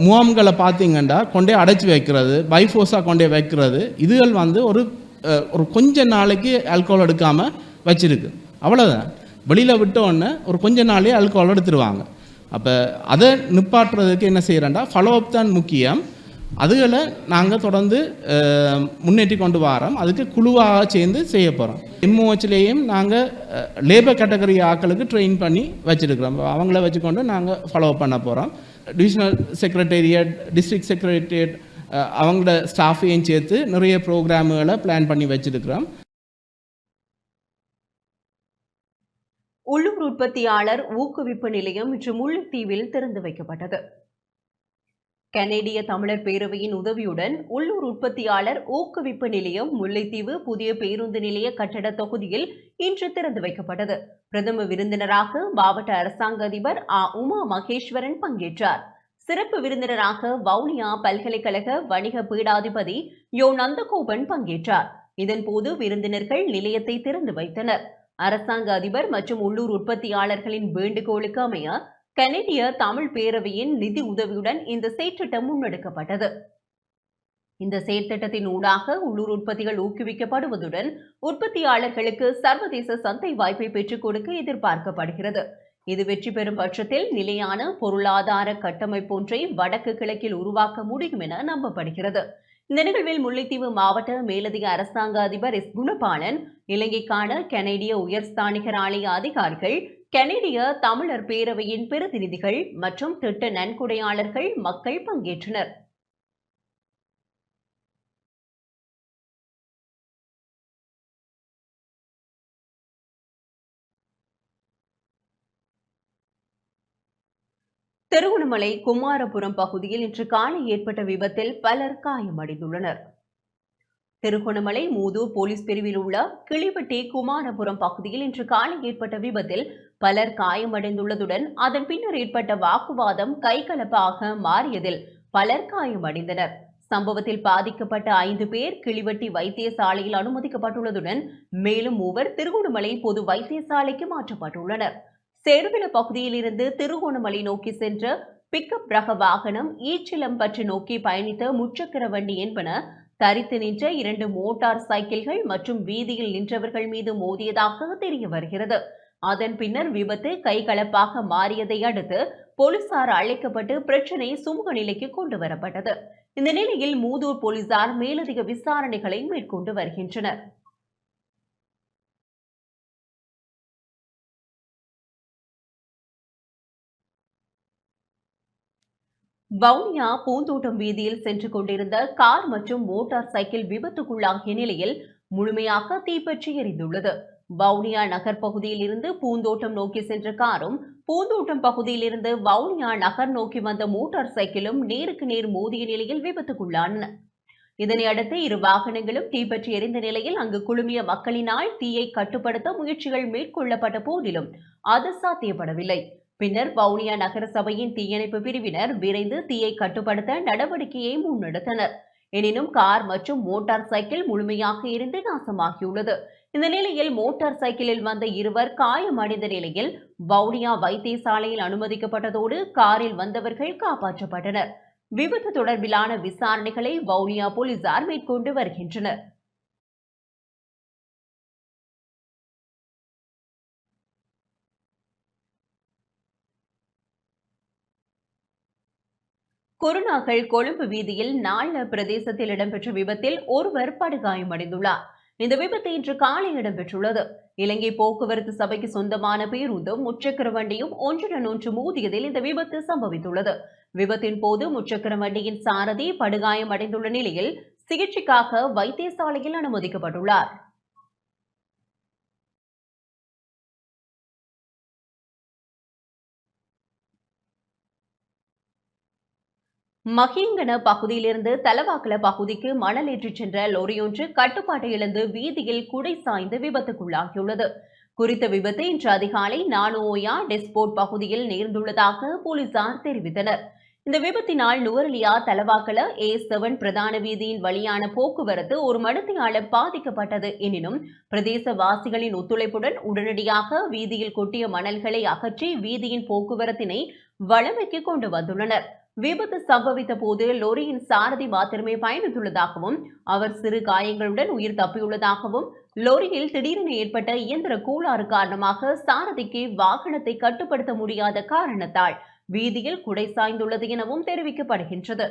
முகாம்களை பார்த்தீங்கன்னா கொண்டே அடைச்சி வைக்கிறது, பைஃபோர்ஸாக கொண்டே வைக்கிறது, இதுகள் ஒரு கொஞ்ச நாளைக்கு ஆல்கஹால் எடுக்காமல் வச்சிருக்கு. அவ்வளோதான். வெளியில் விட்டோடனே ஒரு கொஞ்ச நாளே ஆல்கஹால் எடுத்துருவாங்க. அப்போ அதை நிப்பாட்டுறதுக்கு என்ன செய்கிறேன்டா, ஃபாலோ அப் தான் முக்கியம். அதுகளை நாங்கள் தொடர்ந்து முன்னேற்றி கொண்டு வரோம். அதுக்கு குழுவாக சேர்ந்து செய்ய போகிறோம். எம்ஓஹெச்லேயும் நாங்கள் லேபர் கேட்டகரி ஆக்களுக்கு ட்ரெயின் பண்ணி வச்சுருக்கிறோம். அவங்கள வச்சுக்கொண்டு நாங்கள் ஃபாலோ அப் பண்ண போகிறோம். டிவிஷனல் செக்ரட்டேரியட், டிஸ்ட்ரிக்ட் செக்ரட்டேரியட் அவங்களோட ஸ்டாஃபையும் சேர்த்து நிறைய ப்ரோக்ராமுகளை பிளான் பண்ணி வச்சுருக்கிறோம். உள்ளூர் உற்பத்தியாளர் ஊக்குவிப்பு நிலையம் இன்று முல்லைத்தீவில் திறந்து வைக்கப்பட்டது. கனேடிய தமிழர் பேரவையின் உதவியுடன் உள்ளூர் உற்பத்தியாளர் ஊக்குவிப்பு நிலையம் முல்லைத்தீவு புதிய பேருந்து நிலைய கட்டட தொகுதியில் இன்று திறந்து வைக்கப்பட்டது. பிரதம விருந்தினராக மாவட்ட அரசாங்க அதிபர் உமா மகேஸ்வரன் பங்கேற்றார். சிறப்பு விருந்தினராக வவுனியா பல்கலைக்கழக வணிக பீடாதிபதி நந்தகோபன் பங்கேற்றார். இதன்போது விருந்தினர்கள் நிலையத்தை திறந்து வைத்தனர். அரசாங்க அதிபர் மற்றும் உள்ளூர் உற்பத்தியாளர்களின் வேண்டுகோளுக்கு அமைய கனேடிய தமிழ் பேரவையின் நிதி உதவியுடன் இந்த செயற்திட்டம் முன்னெடுக்கப்பட்டது. இந்த செயற்திட்டத்தின் ஊடாக உள்ளூர் உற்பத்திகள் ஊக்குவிக்கப்படுவதுடன் உற்பத்தியாளர்களுக்கு சர்வதேச சந்தை வாய்ப்பை பெற்றுக் கொடுக்க எதிர்பார்க்கப்படுகிறது. இது வெற்றி பெறும் பட்சத்தில் நிலையான பொருளாதார கட்டமைப்பு ஒன்றை வடக்கு கிழக்கில் உருவாக்க முடியும் என நம்பப்படுகிறது. இந்த நிகழ்வில் முல்லைத்தீவு மாவட்ட மேலதிக அரசாங்க அதிபர் எஸ் குணபாலன், இலங்கைக்கான கனேடிய உயர்ஸ்தானிகர் ஆலய அதிகாரிகள், கனேடிய தமிழர் பேரவையின் பிரதிநிதிகள் மற்றும் திட்ட நன்கொடையாளர்கள் மக்கள் பங்கேற்றனர். திருகோணமலை குமாரபுரம் பகுதியில் இன்று காலை ஏற்பட்ட விபத்தில் பலர் காயமடைந்துள்ளனர். திருகோணமலை மூதூர் போலீஸ் பிரிவில் உள்ள கிளிவட்டி குமாரபுரம் பகுதியில் இன்று காலை ஏற்பட்ட விபத்தில் பலர் காயமடைந்துள்ளதுடன் அதன் பின்னர் ஏற்பட்ட வாக்குவாதம் கைகலப்பாக மாறியதில் பலர் காயமடைந்தனர். சம்பவத்தில் பாதிக்கப்பட்ட 5 பேர் கிளிவட்டி வைத்தியசாலையில் அனுமதிக்கப்பட்டுள்ளதுடன் மேலும் 3 திருகோணமலை பொது வைத்தியசாலைக்கு மாற்றப்பட்டுள்ளனர். சேருவில பகுதியில் இருந்து திருகோணமலை நோக்கி சென்ற பிக்கப் ரக வாகனம் ஈச்சிலம்பற்று நோக்கி பயணித்த முச்சக்கர வண்டி என்பன தரித்து நின்ற 2 மோட்டார் சைக்கிள்கள் மற்றும் வீதியில் நின்றவர்கள் மீது மோதியதாக தெரிய வருகிறது. அதன் பின்னர் விபத்து கைகலப்பாக மாறியதை அடுத்து போலீசார் அழைக்கப்பட்டு பிரச்சினை சுமூக நிலைக்கு கொண்டு வரப்பட்டது. இந்த நிலையில் மூதூர் போலீசார் மேலதிக விசாரணைகளை மேற்கொண்டு வருகின்றனர். வவுனியா பூந்தோட்டம் வீதியில் சென்று கொண்டிருந்த கார் மற்றும் மோட்டார் சைக்கிள் விபத்துக்குள்ளாகிய நிலையில் முழுமையாக தீப்பற்றி எரிந்துள்ளது. வவுனியா நகர் பகுதியில் இருந்து பூந்தோட்டம் நோக்கி சென்ற காரும் பூந்தோட்டம் பகுதியில் இருந்து வவுனியா நகர் நோக்கி வந்த மோட்டார் சைக்கிளும் நேருக்கு நேர் மோதிய நிலையில் விபத்துக்குள்ளான. இதனை அடுத்து 2 வாகனங்களும் தீப்பற்றி எரிந்த நிலையில் அங்கு குழுமிய மக்களினால் தீயை கட்டுப்படுத்த முயற்சிகள் மேற்கொள்ளப்பட்ட போதிலும் அது சாத்தியப்படவில்லை. பின்னர் வவுனியா நகர சபையின் தீயணைப்பு பிரிவினர் விரைந்து தீயை கட்டுப்படுத்த நடவடிக்கையை முன்னெடுத்தனர். எனினும் கார் மற்றும் மோட்டார் சைக்கிள் முழுமையாக எரிந்து நாசமாகியுள்ளது. இந்த நிலையில் மோட்டார் சைக்கிளில் வந்த 2 காயமடைந்த நிலையில் வவுனியா வைத்தியசாலையில் அனுமதிக்கப்பட்டதோடு காரில் வந்தவர்கள் காப்பாற்றப்பட்டனர். விபத்து தொடர்பிலான விசாரணைகளை வவுனியா போலீசார் மேற்கொண்டு வருகின்றனர். குருநாகல் கொழும்பு வீதியில் நாள பிரதேசத்தில் இடம்பெற்ற விபத்தில் ஒருவர் படுகாயமடைந்துள்ளார். இந்த விபத்து இன்று காலை இடம்பெற்றுள்ளது. இலங்கை போக்குவரத்து சபைக்கு சொந்தமான பேருந்தும் முச்சக்கர வண்டியும் ஒன்றுடன் ஒன்று மோதியதில் இந்த விபத்து சம்பவித்துள்ளது. விபத்தின் போது முச்சக்கர வண்டியின் சாரதி படுகாயமடைந்துள்ள நிலையில் சிகிச்சைக்காக வைத்தியசாலையில் அனுமதிக்கப்பட்டுள்ளார். மகிங்கன பகுதியிலிருந்து தலவாக்கல பகுதிக்கு மணல் ஏற்றிச் சென்ற லோரியொன்று கட்டுப்பாட்டை இழந்து வீதியில் குடை சாய்ந்து விபத்துக்குள்ளாகியுள்ளது. குறித்த விபத்து இன்று அதிகாலை நானோயா டெஸ்போர்ட் பகுதியில் நேர்ந்துள்ளதாக போலீசார் தெரிவித்தனர். இந்த விபத்தினால் நுவரெலியா தலவாக்கல A7 பிரதான வீதியின் வழியான போக்குவரத்து ஒரு மணித்தியாலம் பாதிக்கப்பட்டது. எனினும் பிரதேசவாசிகளின் ஒத்துழைப்புடன் உடனடியாக வீதியில் கொட்டிய மணல்களை அகற்றி வீதியின் போக்குவரத்தினை வளமைக்கு கொண்டு வந்துள்ளனர். விபத்து சம்பவித்த போது லோரியின் சாரதி மாத்திரமே பயணித்துள்ளதாகவும் அவர் சிறு காயங்களுடன் உயிர் தப்பியுள்ளதாகவும் லோரியில் திடீரென ஏற்பட்ட இயந்திர கோளாறு காரணமாக சாரதிக்கு வாகனத்தை கட்டுப்படுத்த முடியாத காரணத்தால் வீதியில் குடை சாய்ந்துள்ளது எனவும் தெரிவிக்கப்படுகின்றது.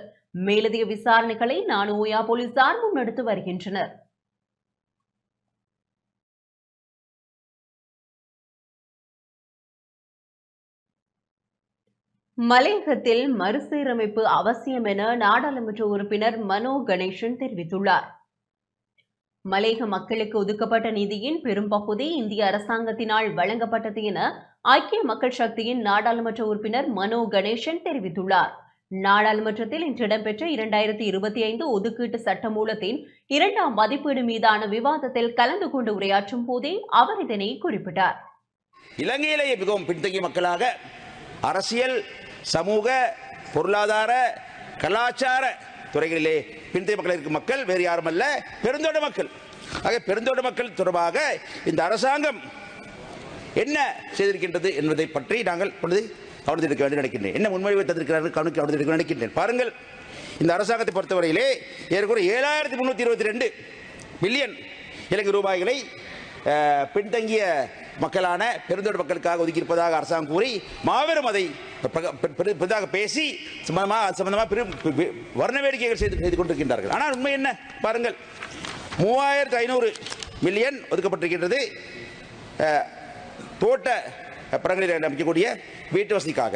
மேலதிக விசாரணைகளை நானோயா போலீசார் முன்னெடுத்து வருகின்றனர். மலையகத்தில் மறுசீரமைப்பு அவசியம் என நாடாளுமன்ற உறுப்பினர் மனோ கணேசன் தெரிவித்துள்ளார். மலையக மக்களுக்கு ஒதுக்கப்பட்ட நிதியின் பெரும்பகுதி இந்திய அரசாங்கத்தினால் வழங்கப்பட்டது என ஐக்கிய மக்கள் சக்தியின் நாடாளுமன்ற உறுப்பினர் மனோ கணேசன் தெரிவித்துள்ளார். நாடாளுமன்றத்தில் இன்று இடம்பெற்ற 2025 ஒதுக்கீட்டு சட்டமூலத்தின் 2ஆம் மதிப்பீடு மீதான விவாதத்தில் கலந்து கொண்டு உரையாற்றும் போதே அவர் இதனை குறிப்பிட்டார். இலங்கையிலேயே மிகவும் பின்தங்கிய மக்களாக அரசியல், சமூக, பொருளாதார, கலாச்சார துறைகளிலே பின்தங்கிய மக்கள் இருக்கும் மக்கள் வேறு யாரும் அல்ல, பெருந்தோட்ட மக்கள். ஆக பெருந்தோட்ட மக்கள் தொடர்பாக இந்த அரசாங்கம் என்ன செய்திருக்கின்றது என்பதை பற்றி நாங்கள் கவனத்திற்கு வேண்டும் நினைக்கின்றேன். என்ன முன்மொழிவை தந்திருக்கிறார்கள் கவனத்திற்கு நினைக்கின்றேன். பாருங்கள், இந்த அரசாங்கத்தை பொறுத்தவரையிலே ஏறக்குறைய 7322 பில்லியன் இலங்கை ரூபாய்களை பின்தங்கிய மக்களான பெருந்தோட்ட மக்களுக்காக ஒதுக்கியிருப்பதாக அரசாங்கம் கூறி மாபெரும் அதை பெரிதாக பேசி சம்பந்தமாக வர்ண வேடிக்கைகள் செய்து கொண்டிருக்கின்றார்கள். ஆனால் உண்மை என்ன பாருங்கள், 3500 மில்லியன் ஒதுக்கப்பட்டிருக்கின்றது தோட்ட பரங்களில் அமைக்கக்கூடிய வீட்டு வசதிக்காக.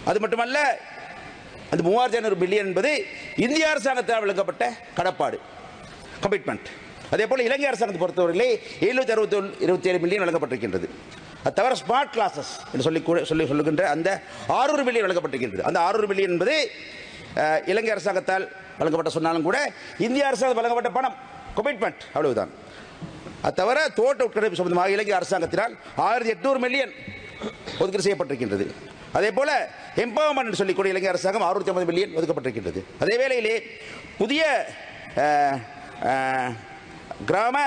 அது மட்டுமல்ல, அந்த 3500 மில்லியன் என்பது இந்திய அரசாங்கத்தால் வழங்கப்பட்ட கடப்பாடு, கமிட்மெண்ட். அதே போல இலங்கை அரசாங்கத்தை பொறுத்தவரையிலே 727 மில்லியன் வழங்கப்பட்டிருக்கின்றது. அது தவிர ஸ்மார்ட் கிளாஸஸ் என்று சொல்லுகின்ற அந்த 600 மில்லியன் வழங்கப்பட்டிருக்கின்றது. அந்த 600 மில்லியன் என்பது இலங்கை அரசாங்கத்தால் வழங்கப்பட்ட சொன்னாலும் கூட இந்திய அரசாங்கம் வழங்கப்பட்ட பணம், கமிட்மெண்ட், அவ்வளவுதான். அது தவிர தோட்ட உட்கட்டமைப்பு சம்பந்தமாக இலங்கை அரசாங்கத்தினால் 1800 மில்லியன் ஒதுக்கீடு செய்யப்பட்டிருக்கின்றது. அதே போல எம்பவர்மெண்ட் என்று சொல்லிக்கூடிய இலங்கை அரசாங்கம் 650 மில்லியன் ஒதுக்கப்பட்டிருக்கின்றது. அதே வேளையிலே புதிய கிராம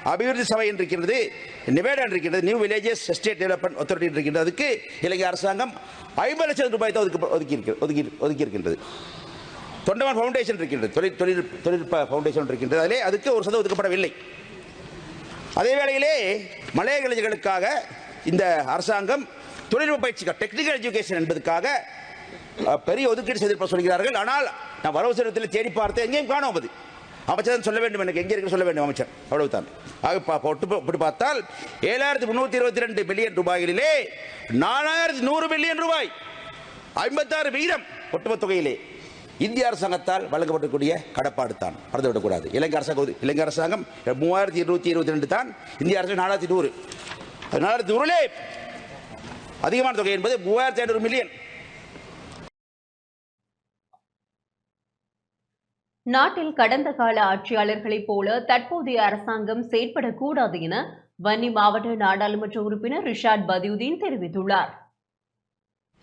அபிவிருத்தி சபை இருக்கின்றது, நிவேடா இருக்கின்றது, new villages estate development authority இருக்கின்றது. அதுக்கு இலங்கை அரசாங்கம் 50 லட்சம் ரூபாய் தான் ஒதுக்கி இருக்கின்றது. தொண்டமான் ஃபவுண்டேஷன் இருக்கின்றது, தொழில்நுட்ப ஃபவுண்டேஷன் இருக்கின்றது, அதிலே அதுக்கு 1% ஒதுக்கப்படவில்லை. அதே வேளையிலே மலையக இளைஞர்களுக்காக இந்த அரசாங்கம் தொழில்நுட்ப பயிற்சிகள், டெக்னிக்கல் எஜுகேஷன் என்பதற்காக பெரிய ஒதுக்கீடு செய்திருப்ப சொல்கிறார்கள். ஆனால் நான் வரவு செலவில் தேடி பார்த்து எங்கேயும் காணோம். அது அமைச்சர் சொல்ல வேண்டும், எனக்கு எங்கே இருக்கு சொல்ல வேண்டும் அமைச்சர், அவ்வளவுதான். ஆக பார்த்தால் 7322 மில்லியன் ரூபாய்களிலே 4100 மில்லியன் ரூபாய் 56% ஒட்டுமொத்த தொகையிலே இந்திய அரசாங்கத்தால் வழங்கப்படக்கூடிய கடப்பாடு தான், மறந்துவிடக்கூடாது. இலங்கை அரசாங்கம் 3222 தான், இந்திய அரசாங்கம் 4100. 4100 அதிகமான தொகை என்பது 3500 மில்லியன். நாட்டில் கடந்த கால ஆட்சியாளர்களைப் போல தற்போதைய அரசாங்கம் செயற்படக்கூடாது என வன்னி மாவட்ட நாடாளுமன்ற உறுப்பினர் ரிஷாட் பதியுதீன் தெரிவித்துள்ளார்.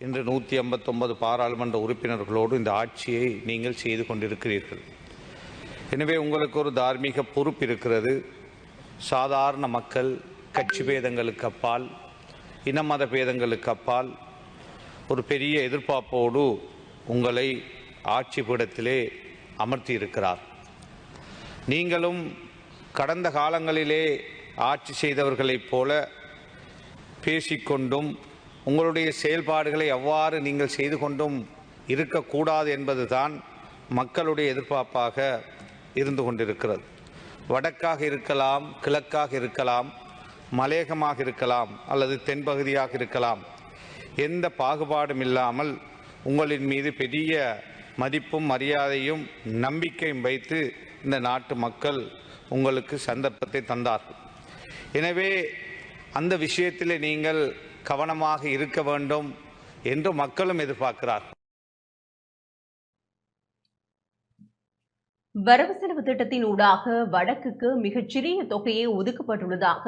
இன்று 159 பாராளுமன்ற உறுப்பினர்களோடு இந்த ஆட்சியை நீங்கள் செய்து கொண்டிருக்கிறீர்கள். எனவே உங்களுக்கு ஒரு தார்மீக பொறுப்பு இருக்கிறது. சாதாரண மக்கள் கட்சி பேதங்களுக்கு அப்பால், இன மத பேதங்களுக்கு அப்பால் ஒரு பெரிய எதிர்பார்ப்போடு உங்களை ஆட்சி பீடத்திலே அமர்த்தி இருக்கிறார். நீங்களும் கடந்த காலங்களிலே ஆட்சி செய்தவர்களைப் போல பேசிக்கொண்டும் உங்களுடைய செயல்பாடுகளை எவ்வாறு நீங்கள் செய்து கொண்டும் இருக்கக்கூடாது என்பதுதான் மக்களுடைய எதிர்பார்ப்பாக இருந்து கொண்டிருக்கிறது. வடக்காக இருக்கலாம், கிழக்காக இருக்கலாம், மலையகமாக இருக்கலாம் அல்லது தென்பகுதியாக இருக்கலாம், எந்த பாகுபாடும் இல்லாமல் உங்களின் மீது பெரிய மதிப்பும் மரியாதையும் நம்பிக்கையும் வைத்து இந்த நாட்டு மக்கள் உங்களுக்கு சந்தர்ப்பத்தை தந்தார்கள். எனவே அந்த விஷயத்தில் நீங்கள் கவனமாக இருக்க வேண்டும் என்று மக்களும் எதிர்பார்க்கிறார்கள். வரவு செலவு திட்டத்தின் ஊடாக வடக்குக்கு மிகச்சிறிய தொகையே ஒதுக்கப்பட்டுள்ளதாக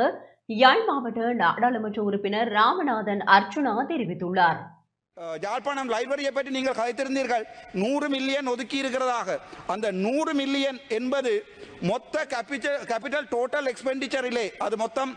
யாழ் மாவட்ட நாடாளுமன்ற உறுப்பினர் ராமநாதன் அர்ச்சுனா தெரிவித்துள்ளார். யாழ்ப்பாணம் லைப்ரரியை பற்றி நீங்கள் கதைத்திருந்தீர்கள். 100 மில்லியன் ஒதுக்கி இருக்கிறதாக. அந்த 100 மில்லியன் என்பது மொத்த கேபிட்டல் டோட்டல் எக்ஸ்பெண்டிச்சரிலே அது மொத்தம்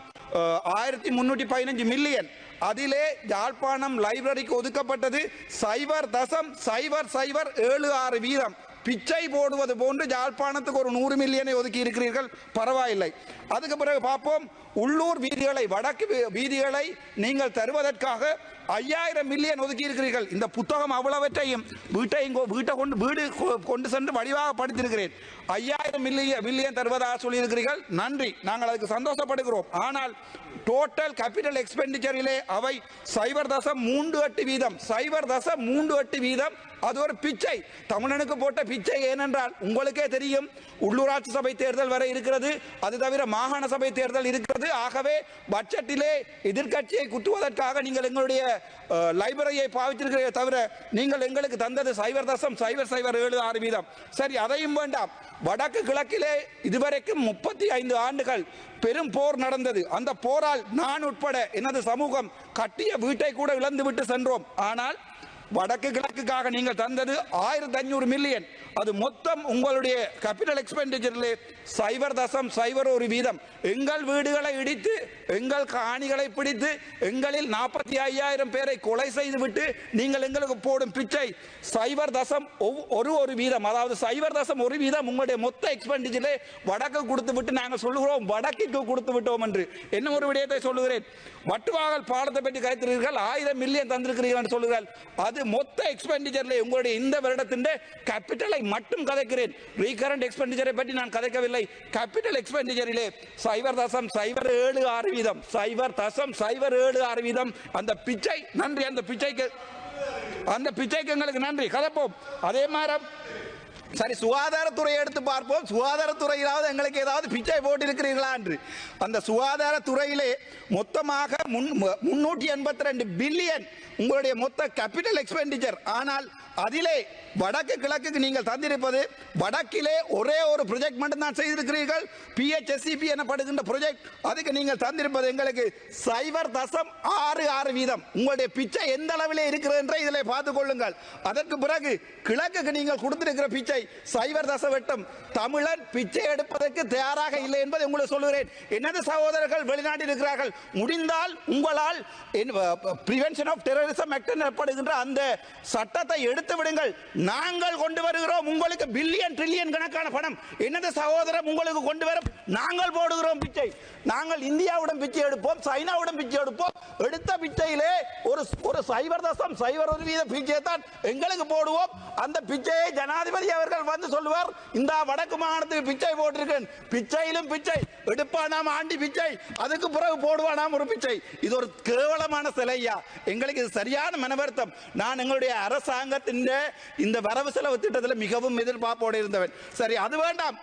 1315 மில்லியன். அதிலே யாழ்ப்பாணம் லைப்ரரிக்கு ஒதுக்கப்பட்டது 0.0076 வீதம். பிச்சை போடுவது போன்று யாழ்ப்பாணத்துக்கு ஒரு 100 மில்லியனை ஒதுக்கி இருக்கிறீர்கள், பரவாயில்லை. அதுக்கு பிறகு பார்ப்போம், உள்ளூர் வீதிகளை வடக்கு வீதிகளை நீங்கள் தருவதற்காக 5000 மில்லியன் ஒதுக்கி இருக்கிறீர்கள். இந்த புத்தகம் அவ்வளவற்றையும் வீடு கொண்டு சென்று வடிவாக படித்திருக்கிறேன். 5000 மில்லியன் தருவதாக சொல்லியிருக்கிறீர்கள், நன்றி, நாங்கள் அதுக்கு சந்தோஷப்படுகிறோம். ஆனால் டோட்டல் கேபிட்டல் எக்ஸ்பெண்டிச்சரிலே அவை 0.38 வீதம். 0.38 வீதம் அது ஒரு பிச்சை, தமிழனுக்கு போட்ட பிச்சை. ஏனென்றால் உங்களுக்கே தெரியும், உள்ளூராட்சி சபை தேர்தல் வரை இருக்கிறது, அது தவிர மாகாண சபை தேர்தல் இருக்கிறது. ஆகவே பட்ஜெட்டிலே எதிர்க்கட்சியை குத்துவதற்காக நீங்கள் எங்களுடைய லைப்ரரியை பாவித்திருக்கிறீர்களே தவிர நீங்கள் எங்களுக்கு தந்தது 0.007 வீதம். சரி, அதையும் வேண்டாம். வடக்கு கிழக்கிலே இதுவரைக்கும் 35 ஆண்டுகள் பெரும் போர் நடந்தது. அந்த போரால் நான் உட்பட எனது சமூகம் கட்டிய வீட்டை கூட இழந்துவிட்டு சென்றோம். ஆனால் வடக்கு கிழக்குக்காக நீங்கள் தந்தது 1500 மில்லியன். அது மொத்தம் உங்களுடைய கேபிட்டல் எக்ஸ்பெண்டிச்சரிலே 0.01 வீதம். எங்கள் வீடுகளை இடித்து, எங்கள் காணிகளை பிடித்து, எங்களில் 45,000 பேரை கொலை செய்துவிட்டு நீங்கள் எங்களுக்கு போடும் பிச்சை 0.1 வீதம். அதாவது 0.1 வீதம் உங்களுடைய மொத்த எக்ஸ்பெண்டிச்சரிலே வடக்கு கொடுத்து விட்டு நாங்கள் சொல்லுகிறோம் வடக்கிற்கு கொடுத்து விட்டோம் என்று. என்ன ஒரு விடயத்தை சொல்லுகிறேன், வட்டுவாகல் பாலத்தை பற்றி கைத்திருக்கிறீர்கள், 1000 மில்லியன் தந்திருக்கிறீர்கள் என்று சொல்லுகிறார்கள். அது மொத்த எக்ஸ்பெண்டிச்சரிலே உங்களுடைய இந்த வருடத்தின் கேபிட்டலை மட்டும் கதைக்கிறேன். ரீகரண்ட் எக்ஸ்பெண்டிச்சரை பற்றி நான் கதைக்கவில்லை. கேபிட்டல் எக்ஸ்பெண்டிச்சரிலே 0.076 வீதம். 0.076 வீதம் அந்த பிச்சை. நன்றி, அந்த பிச்சைக்கு எங்களுக்கு நன்றி. கதைப்போம். அதே மாதிரி சரி, சுகாதாரத்துறையை எடுத்து பார்ப்போம். சுகாதாரத்துறையிலாவது எங்களுக்கு ஏதாவது பிச்சை போட்டிருக்கிறீர்களா என்று. அந்த சுகாதாரத்துறையிலே மொத்தமாக 382 பில்லியன் உங்களுடைய மொத்த கேபிட்டல் எக்ஸ்பெண்டிச்சர். ஆனால் அதிலே வடக்கு கிழக்குக்கு நீங்கள் தந்திருப்பது, வடக்கிலே ஒரே ஒரு ப்ரொஜெக்ட் மட்டும் தான் செய்திருக்கிறீர்கள், PHSCP எனப்படுகின்ற ப்ரொஜெக்ட். அதுக்கு நீங்கள் தந்திருப்பது எங்களுக்கு 0.66 வீதம். உங்களுடைய பிச்சை எந்த அளவிலே இருக்கிறது என்று இதில் பார்த்துக் கொள்ளுங்கள். அதற்கு பிறகு கிழக்குக்கு நீங்கள் கொடுத்திருக்கிற பிச்சை 0.8. தமிழன் பிச்சை எடுப்பதற்கு தயாராக இல்லை என்பதை உங்களுக்கு சொல்லுகிறேன். எனது சகோதரர்கள் வெளிநாட்டில் இருக்கிறார்கள். முடிந்தால் உங்களால் பிரிவென்ஷன் ஆஃப் டெரரிசம் ஆக்ட் எனப்படுகின்ற அந்த சட்டத்தை எடுத்து விடுங்கள். நாங்கள் கொண்டு வருகிறோம் உங்களுக்கு பில்லியன் ட்ரில்லியன் கணக்கான பணம். எனது சகோதரர் உங்களுக்கு கொண்டு வரும், நாங்கள் போடுகிறோம் பிச்சை. நாங்கள் இந்தியாவுடன் பிச்சை எடுப்போம், சைனாவுடன் பிச்சை எடுப்போம். எடுத்த பிச்சையிலே ஒரு 0.01 வீத பிச்சை தான் எங்களுக்கு போடுவோம். அந்த பிச்சையை ஜனாதிபதி அவர்கள் வந்து சொல்லுவார், இந்த வடக்கு மாகாணத்துக்கு பிச்சை போட்டிருக்கேன். பிச்சையிலும் பிச்சை எடுப்பானாம், ஆண்டி பிச்சை. அதுக்கு பிறகு போடுவானாம் ஒரு பிச்சை. இது ஒரு கேவலமான சிலையா. எங்களுக்கு இது சரியான மனவருத்தம். நான் எங்களுடைய அரசாங்கத்தின் இந்த வரவு செலவு திட்டத்தில் மிகவும் எதிர்பார்ப்போடு இருந்தவன். சரி, அது வேண்டாம்.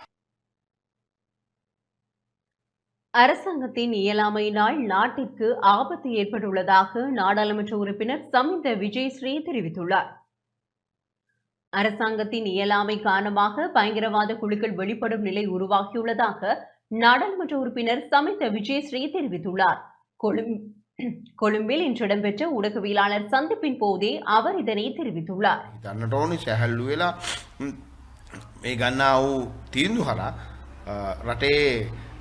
அரசாங்கத்தின் இயலாமையினால் நாட்டிற்கு ஆபத்து ஏற்பட்டுள்ளதாக நாடாளுமன்ற உறுப்பினர் சமிந்த விஜயஸ்ரீ தெரிவித்துள்ளார். அரசாங்கத்தின் இயலாமை காரணமாக பயங்கரவாத குழுக்கள் வெளிப்படும் நிலை உருவாகியுள்ளதாக நாடாளுமன்ற உறுப்பினர் சமிந்த விஜயஸ்ரீ தெரிவித்துள்ளார். கொழும்பில் இன்று இடம்பெற்ற ஊடகவியலாளர் சந்திப்பின் போதே அவர் இதனை தெரிவித்துள்ளார்.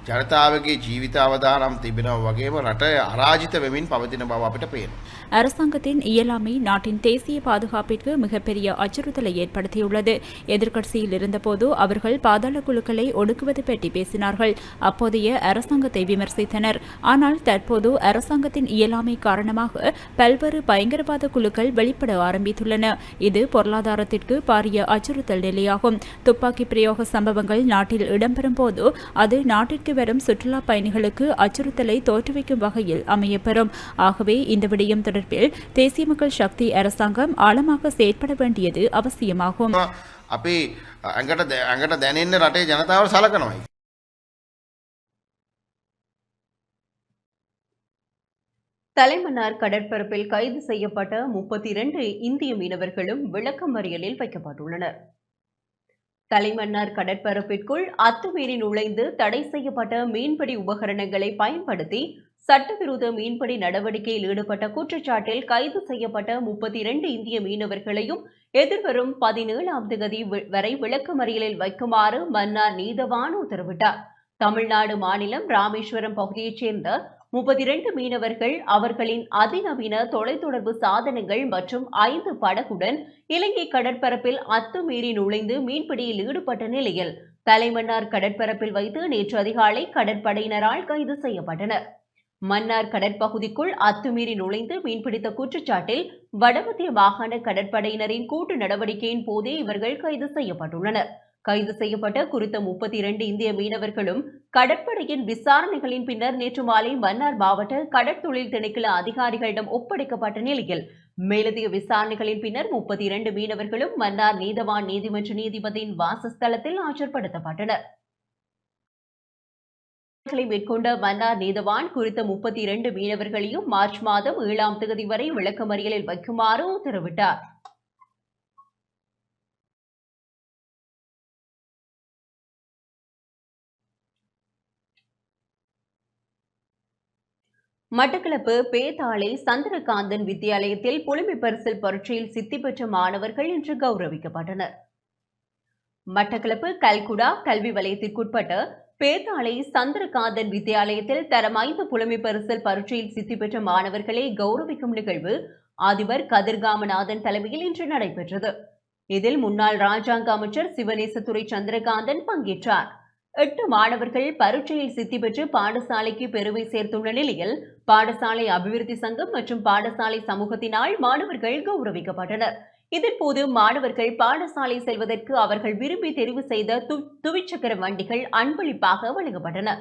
ජනතාවගේ ජීවිත අවදානම් තිබෙනවා වගේම රට අරාජිත වෙමින් පවතින බව අපිට පේනවා. அரசாங்கத்தின் இயலாமை நாட்டின் தேசிய பாதுகாப்பிற்கு மிகப்பெரிய அச்சுறுத்தலை ஏற்படுத்தியுள்ளது. எதிர்க்கட்சியில் இருந்தபோது அவர்கள் பாதாள குழுக்களை ஒடுக்குவது பற்றி பேசினார்கள். அப்போதைய அரசாங்கத்தை விமர்சித்தனர். ஆனால் தற்போது அரசாங்கத்தின் இயலாமை காரணமாக பல்வேறு பயங்கரவாத குழுக்கள் வெளிப்பட ஆரம்பித்துள்ளன. இது பொருளாதாரத்திற்கு பாரிய அச்சுறுத்தல் நிலையாகும். துப்பாக்கி பிரயோக சம்பவங்கள் நாட்டில் இடம்பெறும் போது அது நாட்டிற்கு வருகை வரும் சுற்றுலா பயணிகளுக்கு அச்சுறுத்தலை தோற்றுவிக்கும் வகையில் அமையப்பெறும். ஆகவே இந்த விடயம் தொடர்பில் தேசிய மக்கள் சக்தி அரசாங்கம் ஆழமாக செயற்பட வேண்டியது அவசியமாகும். අපි ඇඟට දැනෙන්න රටේ ජනතාව සලකනවා. தலைமன்னார் கடற்பரப்பில் கைது செய்யப்பட்ட 32 இந்திய மீனவர்களும் விளக்கமறியலில் வைக்கப்பட்டுள்ளனர். தலைமன்னார் கடற்பரப்பிற்குள் அத்துமீறி நுழைந்து தடை செய்யப்பட்ட மீன்பிடி உபகரணங்களை பயன்படுத்தி சட்டவிரோத மீன்பிடி நடவடிக்கையில் ஈடுபட்ட குற்றச்சாட்டில் கைது செய்யப்பட்ட 32 இந்திய மீனவர்களையும் எதிர்வரும் 17ஆம் தேதி வரை விளக்கமறியலில் வைக்குமாறு மன்னார் நீதவான் உத்தரவிட்டார். தமிழ்நாடு மாநிலம் ராமேஸ்வரம் பகுதியைச் சேர்ந்த 32 மீனவர்கள் அவர்களின் அதிநவீன தொலைத்தொடர்பு சாதனங்கள் மற்றும் 5 படகுடன் இலங்கை கடற்பரப்பில் அத்துமீறி நுழைந்து மீன்பிடியில் ஈடுபட்ட நிலையில் தலைமன்னார் கடற்பரப்பில் வைத்து நேற்று அதிகாலை கடற்படையினரால் கைது செய்யப்பட்டனர். மன்னார் கடற்பகுதிக்குள் அத்துமீறி நுழைந்து மீன்பிடித்த குற்றச்சாட்டில் வடமத்திய மாகாண கடற்படையினரின் கூட்டு நடவடிக்கையின் போதே இவர்கள் கைது செய்யப்பட்டுள்ளனர். கைது செய்யப்பட்ட குறித்த 32 இந்திய மீனவர்களும் கடற்படையின் விசாரணைகளின் பின்னர் நேற்று மாலை மன்னார் மாவட்ட கடற்தொழில் திணைக்கள அதிகாரிகளிடம் ஒப்படைக்கப்பட்ட நிலையில் மேலதிக விசாரணைகளின் பின்னர் 32 மீனவர்களும் மன்னார் நீதவான் நீதிமன்ற நீதிபதியின் வாசஸ்தலத்தில் ஆஜர்படுத்தப்பட்டனர். மேற்கொண்ட மன்னார் நீதவான் குறித்த 32 மீனவர்களையும் மார்ச் மாதம் 7ஆம் தேதி வரை விளக்கமறியலில் வைக்குமாறு உத்தரவிட்டார். மட்டக்களப்பு பேதாளை சந்திரகாந்தன் வித்தியாலயத்தில் புலமை பரிசில் பரீட்சையில் சித்தி பெற்ற மாணவர்கள் இன்று கௌரவிக்கப்பட்டனர். மட்டக்களப்பு கல்குடா கல்வி வலயத்திற்குட்பட்ட பேதாளை சந்திரகாந்தன் வித்தியாலயத்தில் தரம் 5 புலமை பரிசில் பரீட்சையில் சித்தி பெற்ற மாணவர்களை கௌரவிக்கும் நிகழ்வு அதிபர் கதிர்காமநாதன் தலைமையில் இன்று நடைபெற்றது. இதில் முன்னாள் ராஜாங்க அமைச்சர் சிவநேசத்துறை சந்திரகாந்தன் பங்கேற்றார். 8 மாணவர்கள் பரீட்சையில் சித்தி பெற்று பாடசாலைக்கு பெருமை சேர்த்துள்ள நிலையில் பாடசாலை அபிவிருத்தி சங்கம் மற்றும் பாடசாலை சமூகத்தினால் மாணவர்கள் கௌரவிக்கப்பட்டனர். இதன்போது மாணவர்கள் பாடசாலை செல்வதற்கு அவர்கள் விரும்பி தெரிவு செய்த துவிச்சக்கர வண்டிகள் அன்பளிப்பாக வழங்கப்பட்டன.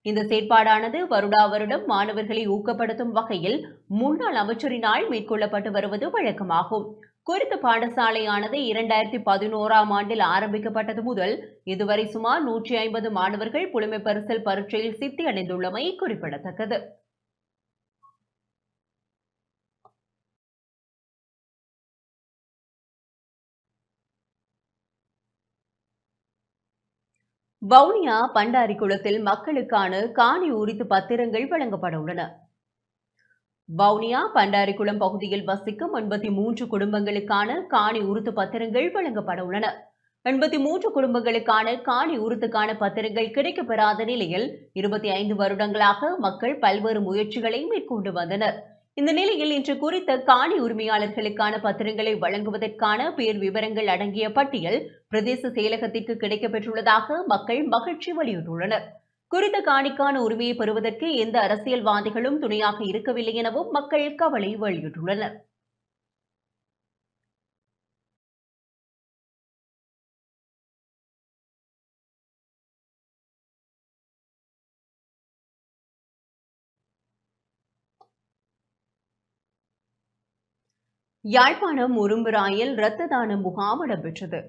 இந்த செயற்பாடானது வருடா வருடம் மாணவர்களை ஊக்கப்படுத்தும் வகையில் முன்னாள் அமைச்சரினால் மேற்கொள்ளப்பட்டு வருவது வழக்கமாகும். குறித்த பாடசாலையானது 2011ஆம் ஆண்டில் ஆரம்பிக்கப்பட்டது முதல் இதுவரை சுமார் 150 மாணவர்கள் புலமை பரிசில் பரீட்சையில் சித்தி அடைந்துள்ளமை குறிப்பிடத்தக்கது. வவுனியா பண்டாரிக்குளத்தில் மக்களுக்கான காணி உரித்து பத்திரங்கள் வழங்கப்பட உள்ளன. வவுனியா பண்டாரிக்குளம் பகுதியில் வசிக்கும் 83 குடும்பங்களுக்கான காணி உறுத்து பத்திரங்கள் வழங்கப்பட உள்ளன. 83 குடும்பங்களுக்கான காணி உறுத்துக்கான பத்திரங்கள் கிடைக்கப்பெறாத நிலையில் 25 வருடங்களாக மக்கள் பல்வேறு முயற்சிகளை மேற்கொண்டு வந்தனர். இந்த நிலையில் இன்று குறித்த காணி உரிமையாளர்களுக்கான பத்திரங்களை வழங்குவதற்கான பேர் விவரங்கள் அடங்கிய பட்டியல் பிரதேச செயலகத்திற்கு கிடைக்கப்பெற்றுள்ளதாக மக்கள் மகிழ்ச்சி வெளியிட்டுள்ளனர். குறித்த காணிக்கான உரிமையை பெறுவதற்கு எந்த அரசியல்வாதிகளும் துணையாக இருக்கவில்லை எனவும் மக்கள் கவலை வெளியிட்டுள்ளனர். யாழ்ப்பாணம் உரும்புராயில் இரத்த தான முகாம் இடம்பெற்றது.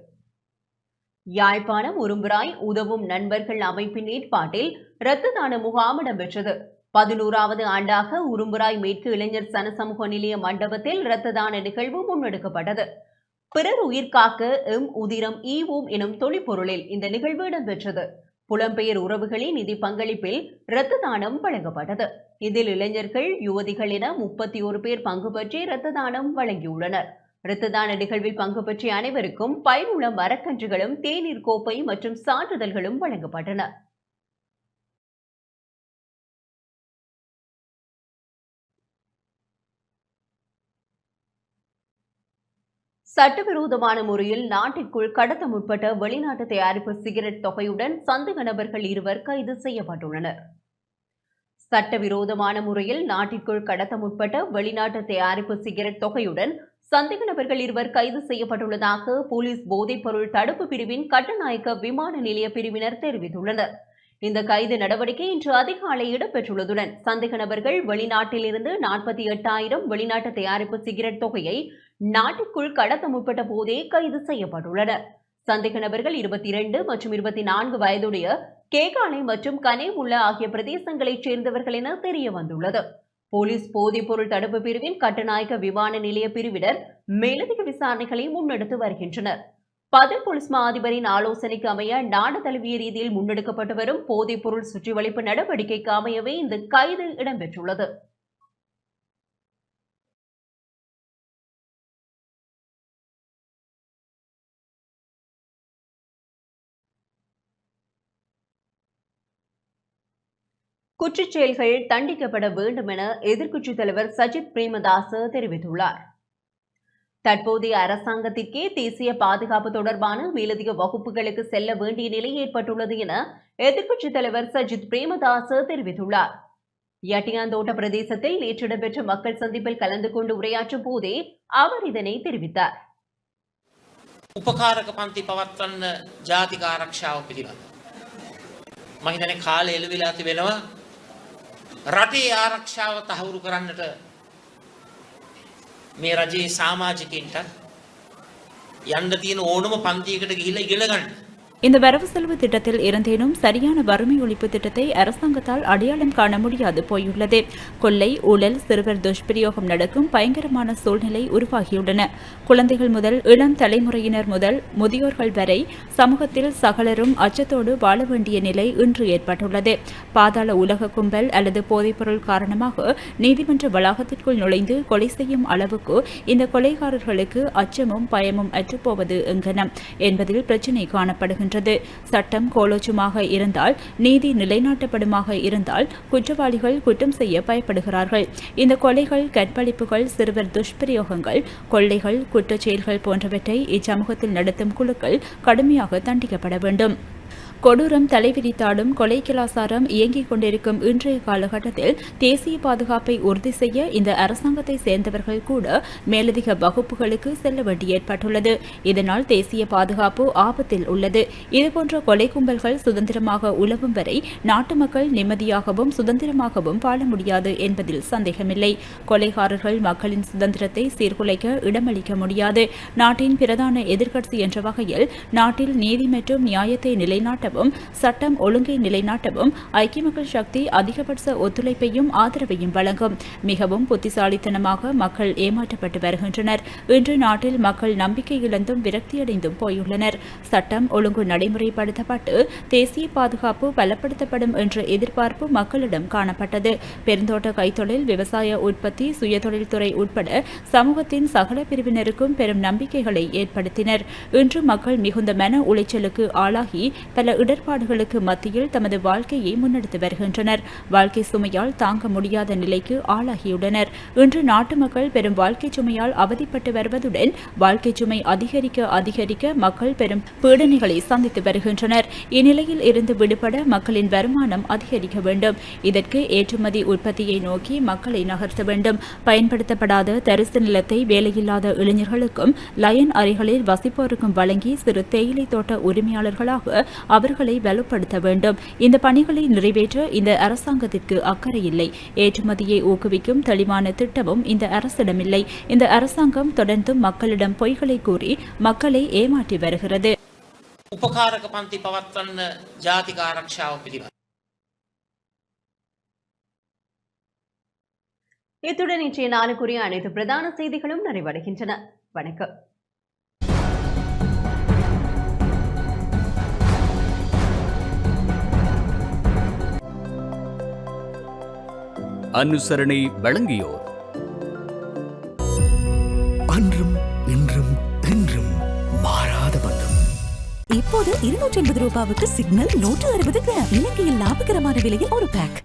யாழ்ப்பாணம் உரும்புராய் உதவும் நண்பர்கள் அமைப்பின் ஏற்பாட்டில் இரத்த தான முகாம் இடம்பெற்றது. 11வது ஆண்டாக உரும்புராய் மேற்கு இளைஞர் சனசமூக நிலைய மண்டபத்தில் இரத்த தான நிகழ்வு முன்னெடுக்கப்பட்டது. பிறர் உயிர்காக்க உதிரம் ஈவோம் எனும் தொழிற்பொருளில் இந்த நிகழ்வு இடம்பெற்றது. புலம்பெயர் உறவுகளின் நிதி பங்களிப்பில் இரத்த தானம் வழங்கப்பட்டது. இதில் இளைஞர்கள் யுவதிகள் என 31 பேர் பங்கு பற்றி இரத்த தானம் வழங்கியுள்ளனர். இரத்த தான நிகழ்வில் பங்கு பற்றிய அனைவருக்கும் பயனுள்ள மரக்கன்றுகளும் தேநீர் கோப்பை மற்றும் சான்றிதழ்களும் வழங்கப்பட்டன. சட்டவிரோதமான முறையில் நாட்டிற்குள் கடத்த முற்பட்ட வெளிநாட்டு தயாரிப்பு சிகரெட் தொகையுடன் சந்தேக நபர்கள் 2 கைது செய்யப்பட்டுள்ளனர். சட்டவிரோதமான முறையில் நாட்டிற்குள் கடத்த முற்பட்ட வெளிநாட்டு தயாரிப்பு சிகரெட் தொகையுடன் சந்தேக நபர்கள் 2 கைது செய்யப்பட்டுள்ளதாக போலீஸ் போதைப்பொருள் தடுப்பு பிரிவின் கட்டநாயக்க விமான நிலைய பிரிவினர் தெரிவித்துள்ளனர். இந்த கைது நடவடிக்கை இன்று அதிகாலை இடம்பெற்றுள்ளதுடன் சந்தேக நபர்கள் வெளிநாட்டிலிருந்து 48,000 வெளிநாட்டு தயாரிப்பு சிகரெட் தொகையை நாட்டுக்குள் கடத்த முற்பட்ட போதே கைது செய்யப்பட்டுள்ளனர். சந்தேக நபர்கள் 22 மற்றும் 24 வயதுடைய கேகாலை மற்றும் கனேமுல்ல ஆகிய பிரதேசங்களைச் சேர்ந்தவர்கள் என தெரிய வந்துள்ளது. போலீஸ் போதைப்பொருள் தடுப்பு பிரிவின் கட்டுநாயக்க விமான நிலைய பிரிவினர் மேலதிக விசாரணைகளை முன்னெடுத்து வருகின்றனர். பதில் போலீஸ் மா அதிபரின் ஆலோசனைக்கு அமைய நாடு தழுவிய ரீதியில் முன்னெடுக்கப்பட்டு வரும் போதைப்பொருள் சுற்றிவளைப்பு நடவடிக்கைக்கு அமையவே இந்த கைது இடம்பெற்றுள்ளது. குற்றச் செயல்கள் தண்டிக்கப்பட வேண்டும் என எதிர்க்கட்சித் தலைவர் சஜித் பிரேமதாச தெரிவித்துள்ளார். தற்போதைய அரசாங்கத்திற்கே தேசிய பாதுகாப்பு தொடர்பான மேலதிக வகுப்புகளுக்கு செல்ல வேண்டிய நிலை ஏற்பட்டுள்ளது என எதிர்க்கட்சித் தலைவர் சஜித் பிரேமதாச தெரிவித்துள்ளார். யட்டியாந்தோட்ட பிரதேசத்தில் நேற்று இடம்பெற்ற மக்கள் சந்திப்பில் கலந்து கொண்டு உரையாற்றும் போதே அவர் இதனை தெரிவித்தார். උපකාරක පන්ති පවත්වන්න ජාතික ආරක්ෂාව පිළිබඳ මම හිතන්නේ කාලය එළවිලා තිබෙනවා රටේ ආරක්ෂාව තහවුරු කරන්නට මේ රජයේ සමාජිකින්ට යන්න තියෙන ඕනම පන්තියකට ගිහිල්ලා ඉගෙන ගන්න. இந்த வரவு செலவு திட்டத்தில் இருந்தேனும் சரியான வறுமை ஒழிப்பு திட்டத்தை அரசாங்கத்தால் அடையாளம் காண முடியாது போயுள்ளது. கொள்ளை, ஊழல், சிறுவர் துஷ்பிரயோகம் நடக்கும் பயங்கரமான சூழ்நிலை உருவாகியுள்ளன. குழந்தைகள் முதல் இளம் தலைமுறையினர் முதல் முதியோர்கள் வரை சமூகத்தில் சகலரும் அச்சத்தோடு வாழ வேண்டிய நிலை இன்று ஏற்பட்டுள்ளது. பாதாள உலக கும்பல் அல்லது போதைப்பொருள் காரணமாக நீதிமன்ற வளாகத்திற்குள் நுழைந்து கொலை செய்யும் அளவுக்கு இந்த கொலைகாரர்களுக்கு அச்சமும் பயமும் அற்றுப்போவது எங்கனம் என்பதில் பிரச்சினை காணப்படுகின்றது. சட்டம் கோலோச்சுமாக இருந்தால், நீதி நிலைநாட்டப்படுமாக இருந்தால் குற்றவாளிகள் குற்றம் செய்ய பயப்படுகிறார்கள். இந்த கொலைகள், கற்பழிப்புகள், சிறுவர் துஷ்பிரயோகங்கள், கொள்ளைகள், குற்றச் செயல்கள் போன்றவற்றை இச்சமூகத்தில் நடத்தும் குழுக்கள் கடுமையாக தண்டிக்கப்பட வேண்டும். கொடூரம் தலைவிரித்தாடும் கொலை கலாசாரம் இயங்கிக் கொண்டிருக்கும் இன்றைய காலகட்டத்தில் தேசிய பாதுகாப்பை உறுதி செய்ய இந்த அரசாங்கத்தை சேர்ந்தவர்கள் கூட மேலதிக வகுப்புகளுக்கு செல்ல வேண்டி ஏற்பட்டுள்ளது. இதனால் தேசிய பாதுகாப்பு ஆபத்தில் உள்ளது. இதுபோன்ற கொலை கும்பல்கள் சுதந்திரமாக உலவும் வரை நாட்டு மக்கள் நிம்மதியாகவும் சுதந்திரமாகவும் வாழ முடியாது என்பதில் சந்தேகமில்லை. கொலைகாரர்கள் மக்களின் சுதந்திரத்தை சீர்குலைக்க இடமளிக்க முடியாது. நாட்டின் பிரதான எதிர்க்கட்சி என்ற வகையில் நாட்டில் நீதி மற்றும் நியாயத்தை நிலைநாட்ட சட்டம் ஒழுங்கை நிலைநாட்டவும் ஐக்கிய மக்கள் சக்தி அதிகபட்ச ஒத்துழைப்பையும் ஆதரவையும் வழங்கும். மிகவும் புத்திசாலித்தனமாக மக்கள் ஏமாற்றப்பட்டு வருகின்றனர். இன்று நாட்டில் மக்கள் நம்பிக்கை இழந்தும் விரக்தியடைந்தும் போயுள்ளனர். சட்டம் ஒழுங்கு நடைமுறைப்படுத்தப்பட்டு தேசிய பாதுகாப்பு பலப்படுத்தப்படும் என்ற எதிர்பார்ப்பு மக்களிடம் காணப்பட்டது. பெருந்தோட்ட கைத்தொழில், விவசாய உற்பத்தி, சுயதொழில்துறை உட்பட சமூகத்தின் சகல பிரிவினருக்கும் பெரும் நம்பிக்கைகளை ஏற்படுத்தினர். இன்று மக்கள் மிகுந்த மன உளைச்சலுக்கு ஆளாகி பல இடர்பாடுகளுக்கு மத்தியில் தமது வாழ்க்கையை முன்னெடுத்து வருகின்றனர். வாழ்க்கை சுமையால் தாங்க முடியாத நிலைக்கு ஆளாகியுள்ளனர். இன்று நாட்டு மக்கள் பெரும் வாழ்க்கை சுமையால் அவதிப்பட்டு வருவதுடன் வாழ்க்கை சுமை அதிகரிக்க அதிகரிக்க மக்கள் பெரும் பீடனைகளை சந்தித்து வருகின்றனர். இந்நிலையில் இருந்து விடுபட மக்களின் வருமானம் அதிகரிக்க வேண்டும். இதற்கு ஏற்றுமதி உற்பத்தியை நோக்கி மக்களை நகர்த்த வேண்டும். பயன்படுத்தப்படாத தரிசு நிலத்தை வேலையில்லாத இளைஞர்களுக்கும் லயன் அறைகளில் வசிப்போருக்கும் வழங்கி சிறு தேயிலை தோட்ட உரிமையாளர்களாக அவர்களை வலுப்படுத்த வேண்டும். இந்த பணிகளை நிறைவேற்ற இந்த அரசாங்கத்திற்கு அக்கறை இல்லை. ஏற்றுமதியை ஊக்குவிக்கும் தெளிவான திட்டமும் இந்த அரசிடமில்லை. இந்த அரசாங்கம் தொடர்ந்தும் மக்களிடம் பொய்களை கூறி மக்களை ஏமாற்றி வருகிறது. උපකාරක පන්ති පවත්වන්න ජාතික ආරක්ෂාව පිළිබඳ இத்துடன் இன்றைய நாளுக்குரிய அனைத்து பிரதான செய்திகளும் நிறைவடைகின்றன. வணக்கம். அனுசரணை வழங்கியோர் அன்றும் இன்றும் என்றும் மாறாத பந்தம். இப்போது 280 ரூபாவுக்கு சிக்னல் 160 கிராம். இலங்கையில் லாபகரமான விலையில் ஒரு பேக்.